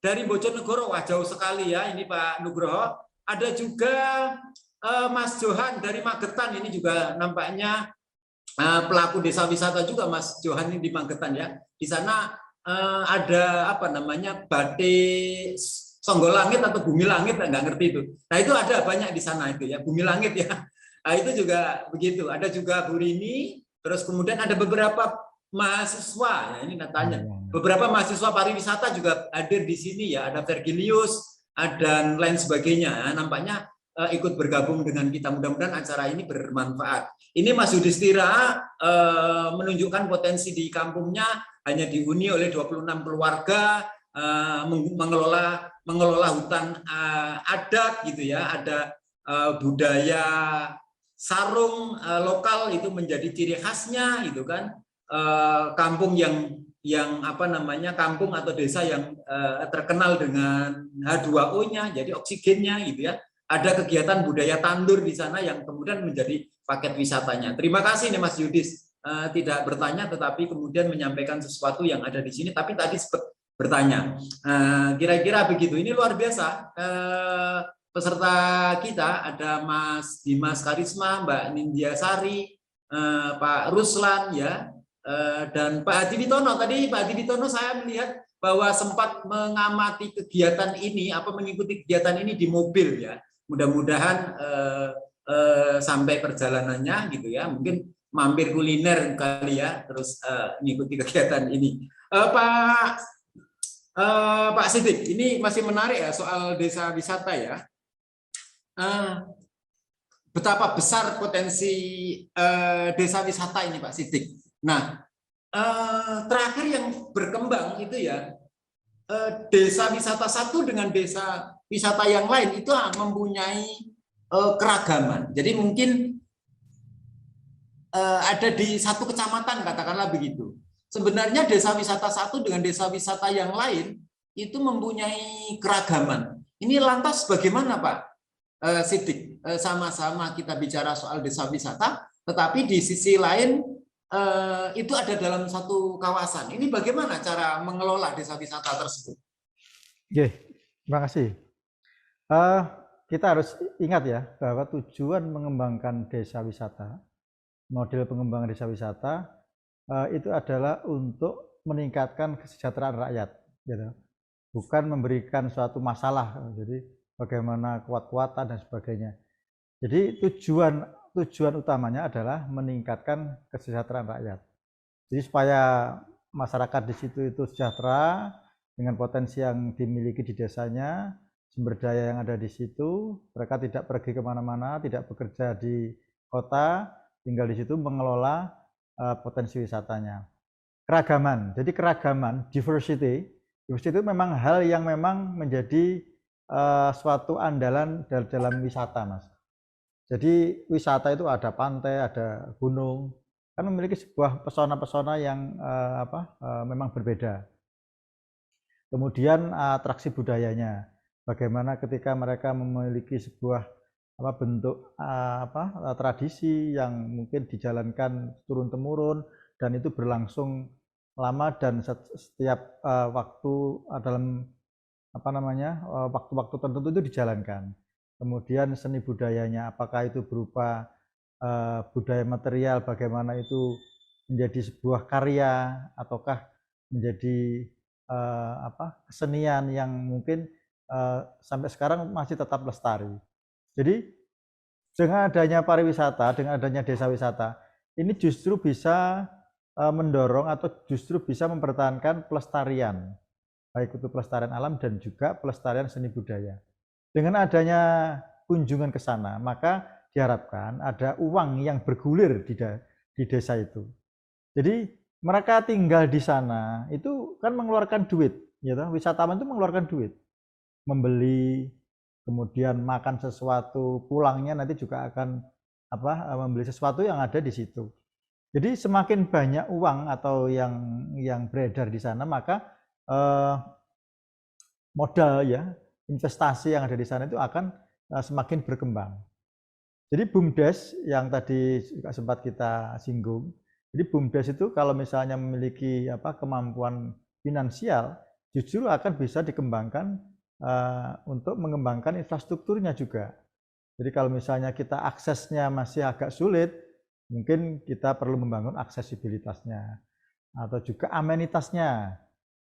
dari Bojonegoro. Wah, jauh sekali ya ini Pak Nugroho. Ada juga Mas Johan dari Magetan. Ini juga nampaknya pelaku desa wisata juga Mas Johan ini di Magetan ya. Di sana ada apa namanya batik Songgolangit atau Bumi Langit, nggak ngerti itu. Nah itu ada banyak di sana itu ya, Bumi Langit ya. Nah, itu juga begitu. Ada juga Bu Rini. Terus kemudian ada beberapa mahasiswa, ya ini tanya, beberapa mahasiswa pariwisata juga hadir di sini ya, ada Vergilius, dan lain sebagainya. Nampaknya ikut bergabung dengan kita. Mudah-mudahan acara ini bermanfaat. Ini Mas Yudhistira menunjukkan potensi di kampungnya hanya dihuni oleh 26 keluarga, mengelola hutan adat gitu ya, ada budaya sarung lokal itu menjadi ciri khasnya gitu kan. Kampung yang apa namanya kampung atau desa yang terkenal dengan H2O-nya, jadi oksigennya gitu ya. Ada kegiatan budaya tandur di sana yang kemudian menjadi paket wisatanya. Terima kasih nih Mas Yudis, tidak bertanya tetapi kemudian menyampaikan sesuatu yang ada di sini, tapi tadi sempat bertanya. Kira-kira begitu. Ini luar biasa. Peserta kita ada Mas Dimas Karisma, Mbak Nindya Sari, Pak Ruslan ya, dan Pak Hadi Witono. Tadi Pak Hadi Witono saya melihat bahwa sempat mengamati kegiatan ini, mengikuti kegiatan ini di mobil ya. Mudah-mudahan sampai perjalanannya gitu ya, mungkin mampir kuliner kali ya, terus mengikuti kegiatan ini. Pak Siddiq, ini masih menarik ya soal desa wisata ya. Betapa besar potensi desa wisata ini Pak Siddiq. Nah, terakhir yang berkembang itu ya, desa wisata satu dengan desa wisata yang lain itu mempunyai keragaman. Jadi mungkin ada di satu kecamatan katakanlah begitu. Sebenarnya desa wisata satu dengan desa wisata yang lain itu mempunyai keragaman. Ini lantas bagaimana Pak Siddiq? Sama-sama kita bicara soal desa wisata, tetapi di sisi lain itu ada dalam satu kawasan. Ini bagaimana cara mengelola desa wisata tersebut? Oke, terima kasih. Kita harus ingat ya bahwa tujuan mengembangkan desa wisata, model pengembangan desa wisata itu adalah untuk meningkatkan kesejahteraan rakyat, gitu. Bukan memberikan suatu masalah. Jadi bagaimana kuat-kuatan dan sebagainya. Jadi tujuan utamanya adalah meningkatkan kesejahteraan rakyat. Jadi supaya masyarakat di situ itu sejahtera dengan potensi yang dimiliki di desanya, sumber daya yang ada di situ, mereka tidak pergi kemana-mana, tidak bekerja di kota, tinggal di situ mengelola potensi wisatanya. Keragaman, jadi keragaman, diversity itu memang hal yang memang menjadi suatu andalan dalam wisata, Mas. Jadi wisata itu ada pantai, ada gunung, kan memiliki sebuah pesona-pesona yang memang berbeda. Kemudian atraksi budayanya, bagaimana ketika mereka memiliki sebuah bentuk tradisi yang mungkin dijalankan turun-temurun dan itu berlangsung lama dan setiap waktu dalam waktu-waktu tertentu itu dijalankan. Kemudian seni budayanya, apakah itu berupa budaya material, bagaimana itu menjadi sebuah karya ataukah menjadi kesenian yang mungkin sampai sekarang masih tetap lestari. Jadi dengan adanya pariwisata, dengan adanya desa wisata, ini justru bisa mendorong atau justru bisa mempertahankan pelestarian, baik itu pelestarian alam dan juga pelestarian seni budaya. Dengan adanya kunjungan ke sana, maka diharapkan ada uang yang bergulir di desa itu. Jadi mereka tinggal di sana itu kan mengeluarkan duit, ya toh? Wisatawan itu mengeluarkan duit, membeli, kemudian makan sesuatu, pulangnya nanti juga akan membeli sesuatu yang ada di situ. Jadi semakin banyak uang atau yang beredar di sana, maka modal ya, investasi yang ada di sana itu akan semakin berkembang. Jadi BUMDes yang tadi juga sempat kita singgung, jadi BUMDes itu kalau misalnya memiliki kemampuan finansial, justru akan bisa dikembangkan untuk mengembangkan infrastrukturnya juga. Jadi kalau misalnya kita aksesnya masih agak sulit, mungkin kita perlu membangun aksesibilitasnya atau juga amenitasnya,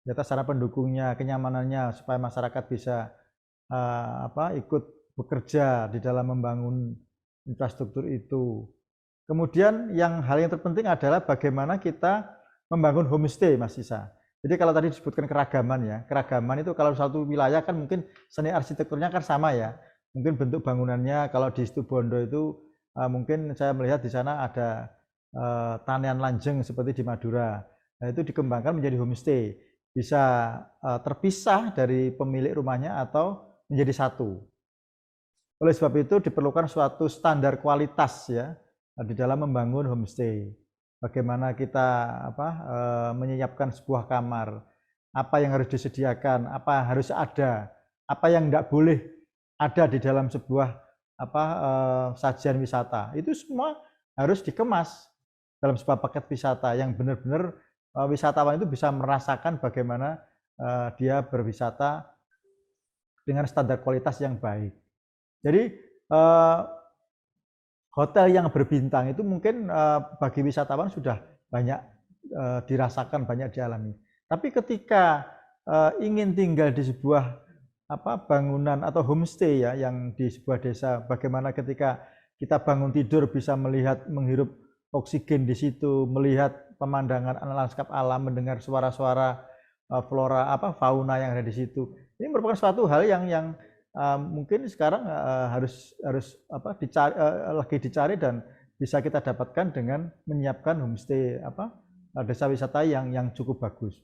data sarana pendukungnya, kenyamanannya supaya masyarakat bisa ikut bekerja di dalam membangun infrastruktur itu. Kemudian hal yang terpenting adalah bagaimana kita membangun homestay, Mas Isa. Jadi kalau tadi disebutkan keragaman ya, keragaman itu kalau satu wilayah kan mungkin seni arsitekturnya kan sama ya. Mungkin bentuk bangunannya kalau di Situbondo itu mungkin saya melihat di sana ada tanian lanjeng seperti di Madura. Nah, itu dikembangkan menjadi homestay. Bisa terpisah dari pemilik rumahnya atau menjadi satu. Oleh sebab itu diperlukan suatu standar kualitas ya di dalam membangun homestay. Bagaimana kita menyiapkan sebuah kamar, apa yang harus disediakan, apa harus ada, apa yang tidak boleh ada di dalam sebuah sajian wisata. Itu semua harus dikemas dalam sebuah paket wisata yang benar-benar wisatawan itu bisa merasakan bagaimana dia berwisata dengan standar kualitas yang baik. Jadi hotel yang berbintang itu mungkin bagi wisatawan sudah banyak dirasakan, banyak dialami. Tapi ketika ingin tinggal di sebuah bangunan atau homestay ya yang di sebuah desa, bagaimana ketika kita bangun tidur bisa melihat, menghirup oksigen di situ, melihat pemandangan lanskap alam, mendengar suara-suara flora fauna yang ada di situ. Ini merupakan suatu hal yang mungkin sekarang harus dicari, lagi dicari dan bisa kita dapatkan dengan menyiapkan homestay desa wisata yang cukup bagus.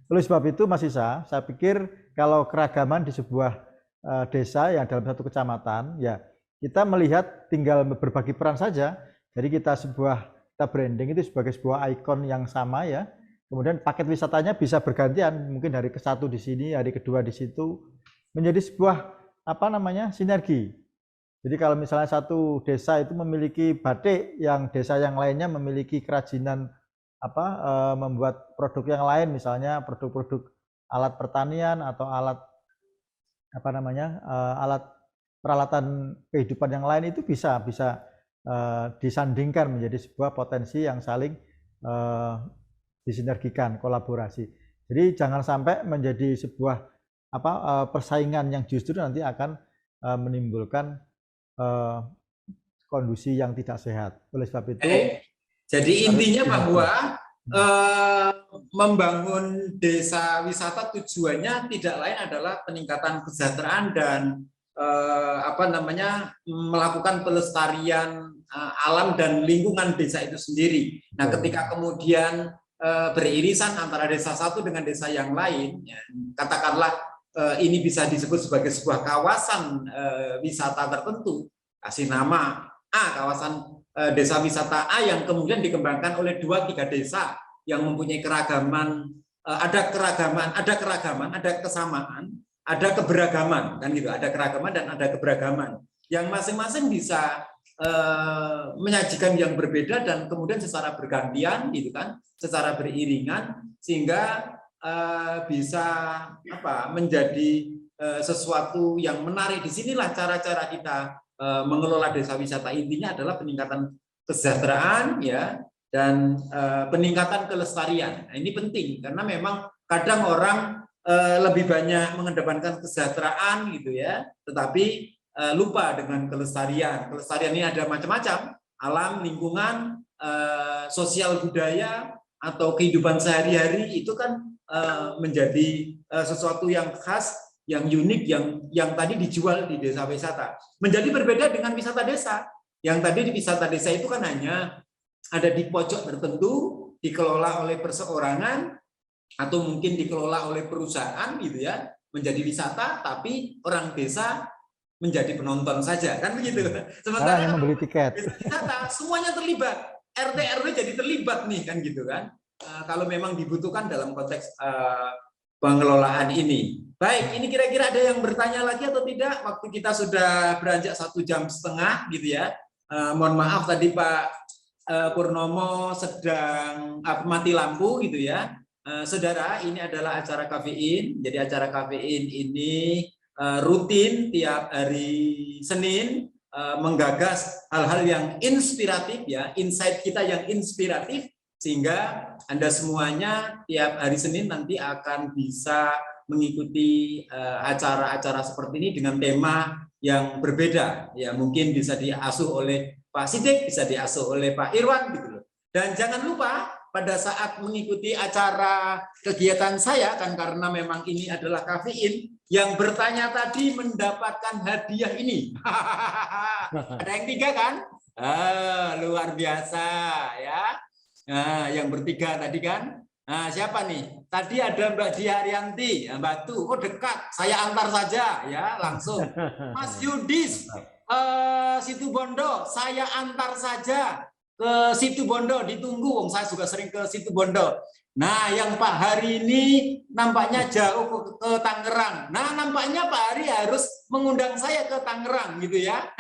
Oleh sebab itu Mas Isa, saya pikir kalau keragaman di sebuah desa yang dalam satu kecamatan, ya kita melihat tinggal berbagi peran saja. Jadi kita branding itu sebagai sebuah ikon yang sama ya. Kemudian paket wisatanya bisa bergantian, mungkin hari ke-1 di sini, hari kedua di situ, menjadi sebuah sinergi. Jadi kalau misalnya satu desa itu memiliki batik, yang desa yang lainnya memiliki kerajinan membuat produk yang lain, misalnya produk-produk alat pertanian atau alat alat peralatan kehidupan yang lain, itu bisa disandingkan menjadi sebuah potensi yang saling disinergikan, kolaborasi. Jadi jangan sampai menjadi sebuah persaingan yang justru nanti akan menimbulkan kondisi yang tidak sehat. Oleh sebab itu jadi intinya bahwa membangun desa wisata tujuannya tidak lain adalah peningkatan kesejahteraan dan melakukan pelestarian alam dan lingkungan desa itu sendiri. Nah, ketika kemudian beririsan antara desa satu dengan desa yang lain, ya, katakanlah ini bisa disebut sebagai sebuah kawasan wisata tertentu, kasih nama A, kawasan desa wisata A yang kemudian dikembangkan oleh 2-3 desa yang mempunyai keragaman, ada kesamaan, ada keberagaman, kan gitu, ada keragaman dan ada keberagaman yang masing-masing bisa menyajikan yang berbeda dan kemudian secara bergantian gitu kan, secara beriringan sehingga bisa menjadi sesuatu yang menarik. Disinilah cara-cara kita mengelola desa wisata, intinya adalah peningkatan kesejahteraan ya dan peningkatan kelestarian. Nah, ini penting karena memang kadang orang lebih banyak mengedepankan kesejahteraan gitu ya, tetapi lupa dengan kelestarian. Kelestarian ini ada macam-macam, alam, lingkungan, sosial budaya atau kehidupan sehari-hari itu kan menjadi sesuatu yang khas, yang unik, yang tadi dijual di desa wisata. Menjadi berbeda dengan wisata desa. Yang tadi di wisata desa itu kan hanya ada di pojok tertentu, dikelola oleh perseorangan, atau mungkin dikelola oleh perusahaan gitu ya, menjadi wisata, tapi orang desa menjadi penonton saja, kan begitu. Sementara yang membeli tiket. Wisata semuanya terlibat, RT RW jadi terlibat nih kan gitu kan. Kalau memang dibutuhkan dalam konteks pengelolaan ini. Baik, ini kira-kira ada yang bertanya lagi atau tidak? Waktu kita sudah beranjak 1,5 jam gitu ya. Mohon maaf tadi Pak Purnomo sedang mati lampu gitu ya. Saudara, ini adalah acara kafein. Jadi acara kafein ini rutin tiap hari Senin, menggagas hal-hal yang inspiratif ya, insight kita yang inspiratif, sehingga Anda semuanya tiap hari Senin nanti akan bisa mengikuti acara-acara seperti ini dengan tema yang berbeda ya, mungkin bisa diasuh oleh Pak Sidik, bisa diasuh oleh Pak Irwan gitu loh. Dan jangan lupa pada saat mengikuti acara kegiatan saya, kan karena memang ini adalah kafein, yang bertanya tadi mendapatkan hadiah ini. Ada yang 3 kan? Luar biasa ya. Nah, yang bertiga tadi kan? Nah, siapa nih? Tadi ada Mbak Dia Arianti, Batu. Oh dekat, saya antar saja ya langsung. Mas Yudis, Situ Bondo, saya antar saja ke Situ Bondo, ditunggu, saya juga sering ke Situ Bondo. Nah, yang Pak Hari ini nampaknya jauh ke Tangerang. Nah, nampaknya Pak Hari harus mengundang saya ke Tangerang gitu ya.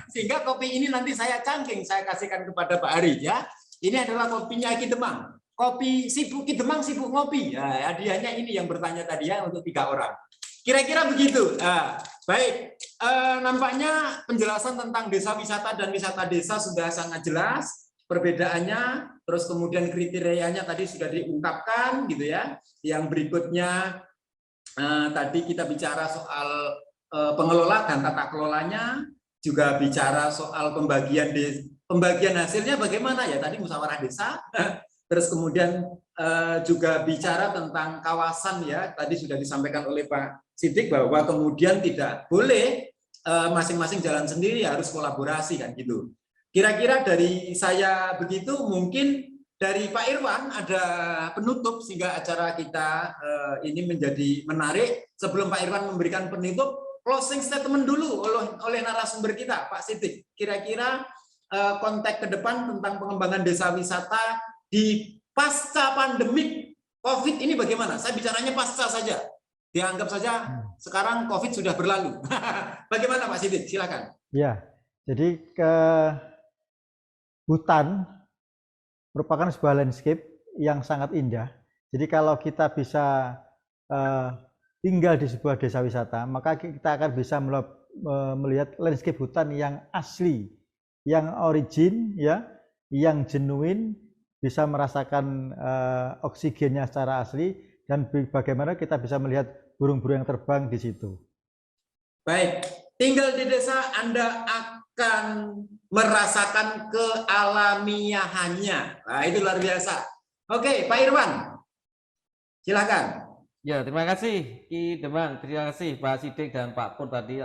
Sehingga kopi ini nanti saya cangking, saya kasihkan kepada Pak Hari ya. Ini adalah kopinya Ki Demang. Kopi sibuk Ki Demang sibuk ngopi. Nah, hadiahnya ini yang bertanya tadi ya untuk 3 orang. Kira-kira begitu. Nah, baik, nampaknya penjelasan tentang desa wisata dan wisata desa sudah sangat jelas perbedaannya, terus kemudian kriterianya tadi sudah diungkapkan gitu ya. Yang berikutnya tadi kita bicara soal pengelola dan tata kelolanya, juga bicara soal pembagian hasilnya bagaimana ya, tadi musyawarah desa. Terus kemudian juga bicara tentang kawasan ya, tadi sudah disampaikan oleh Pak Sidik bahwa kemudian tidak boleh masing-masing jalan sendiri, harus kolaborasi kan gitu. Kira-kira dari saya begitu, mungkin dari Pak Irwan ada penutup sehingga acara kita ini menjadi menarik. Sebelum Pak Irwan memberikan penutup, closing statement dulu oleh narasumber kita, Pak Sidik. Kira-kira konteks ke depan tentang pengembangan desa wisata di pasca pandemik COVID ini bagaimana? Saya bicaranya pasca saja. Dianggap saja sekarang COVID sudah berlalu. Bagaimana Pak Sidik? Silakan. Ya, jadi hutan merupakan sebuah landscape yang sangat indah. Jadi kalau kita bisa tinggal di sebuah desa wisata, maka kita akan bisa melihat landscape hutan yang asli, yang origin, ya, yang genuine, bisa merasakan oksigennya secara asli, dan bagaimana kita bisa melihat burung-burung yang terbang di situ. Baik, tinggal di desa Anda akan merasakan kealamiahannya. Nah, itu luar biasa. Oke, Pak Irwan, silakan. Ya, terima kasih Ki Demang, terima kasih Pak Sidik dan Pak Pur tadi.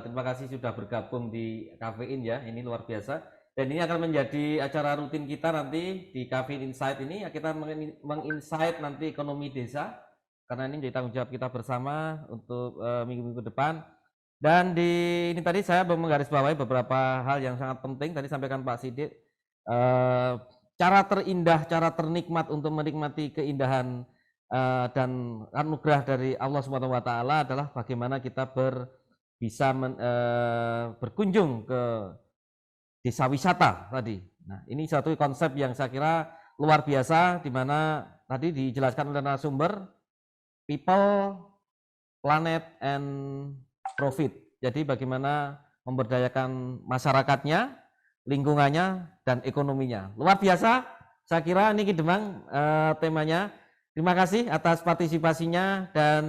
Terima kasih sudah bergabung di Kafein ya, ini luar biasa. Dan ini akan menjadi acara rutin kita nanti di Kafein Insight ini. Kita menginsight nanti ekonomi desa, karena ini menjadi tanggung jawab kita bersama untuk minggu-minggu depan. Dan ini tadi saya menggarisbawahi beberapa hal yang sangat penting. Tadi sampaikan Pak Sidik, cara terindah, cara ternikmat untuk menikmati keindahan dan anugerah dari Allah SWT adalah bagaimana kita bisa berkunjung ke desa wisata tadi. Nah, ini satu konsep yang saya kira luar biasa, di mana tadi dijelaskan oleh narasumber, people, planet, and profit. Jadi bagaimana memberdayakan masyarakatnya, lingkungannya, dan ekonominya. Luar biasa, saya kira ini Ki Demang temanya. Terima kasih atas partisipasinya dan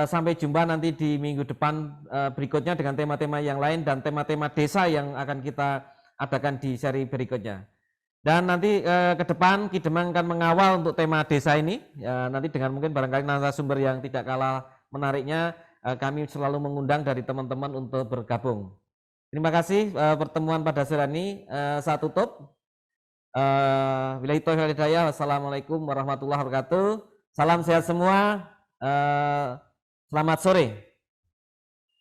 sampai jumpa nanti di minggu depan berikutnya dengan tema-tema yang lain dan tema-tema desa yang akan kita adakan di seri berikutnya. Dan nanti ke depan Ki Demang akan mengawal untuk tema desa ini, nanti dengan mungkin barangkali narasumber yang tidak kalah menariknya, kami selalu mengundang dari teman-teman untuk bergabung. Terima kasih pertemuan pada sore ini, saya tutup. Billahi taufiq wal hidayah. Wassalamualaikum warahmatullahi wabarakatuh. Salam sehat semua. Selamat sore.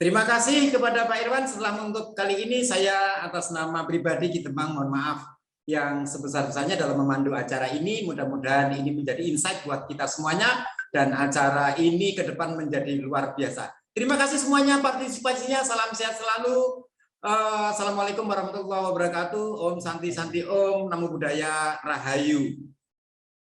Terima kasih kepada Pak Irwan. Setelah menutup kali ini, saya atas nama pribadi Ki Demang mohon maaf yang sebesar-besarnya dalam memandu acara ini. Mudah-mudahan ini menjadi insight buat kita semuanya dan acara ini ke depan menjadi luar biasa. Terima kasih semuanya partisipasinya. Salam sehat selalu. Assalamualaikum warahmatullahi wabarakatuh. Om Santi Santi Om. Namo Buddhaya Rahayu.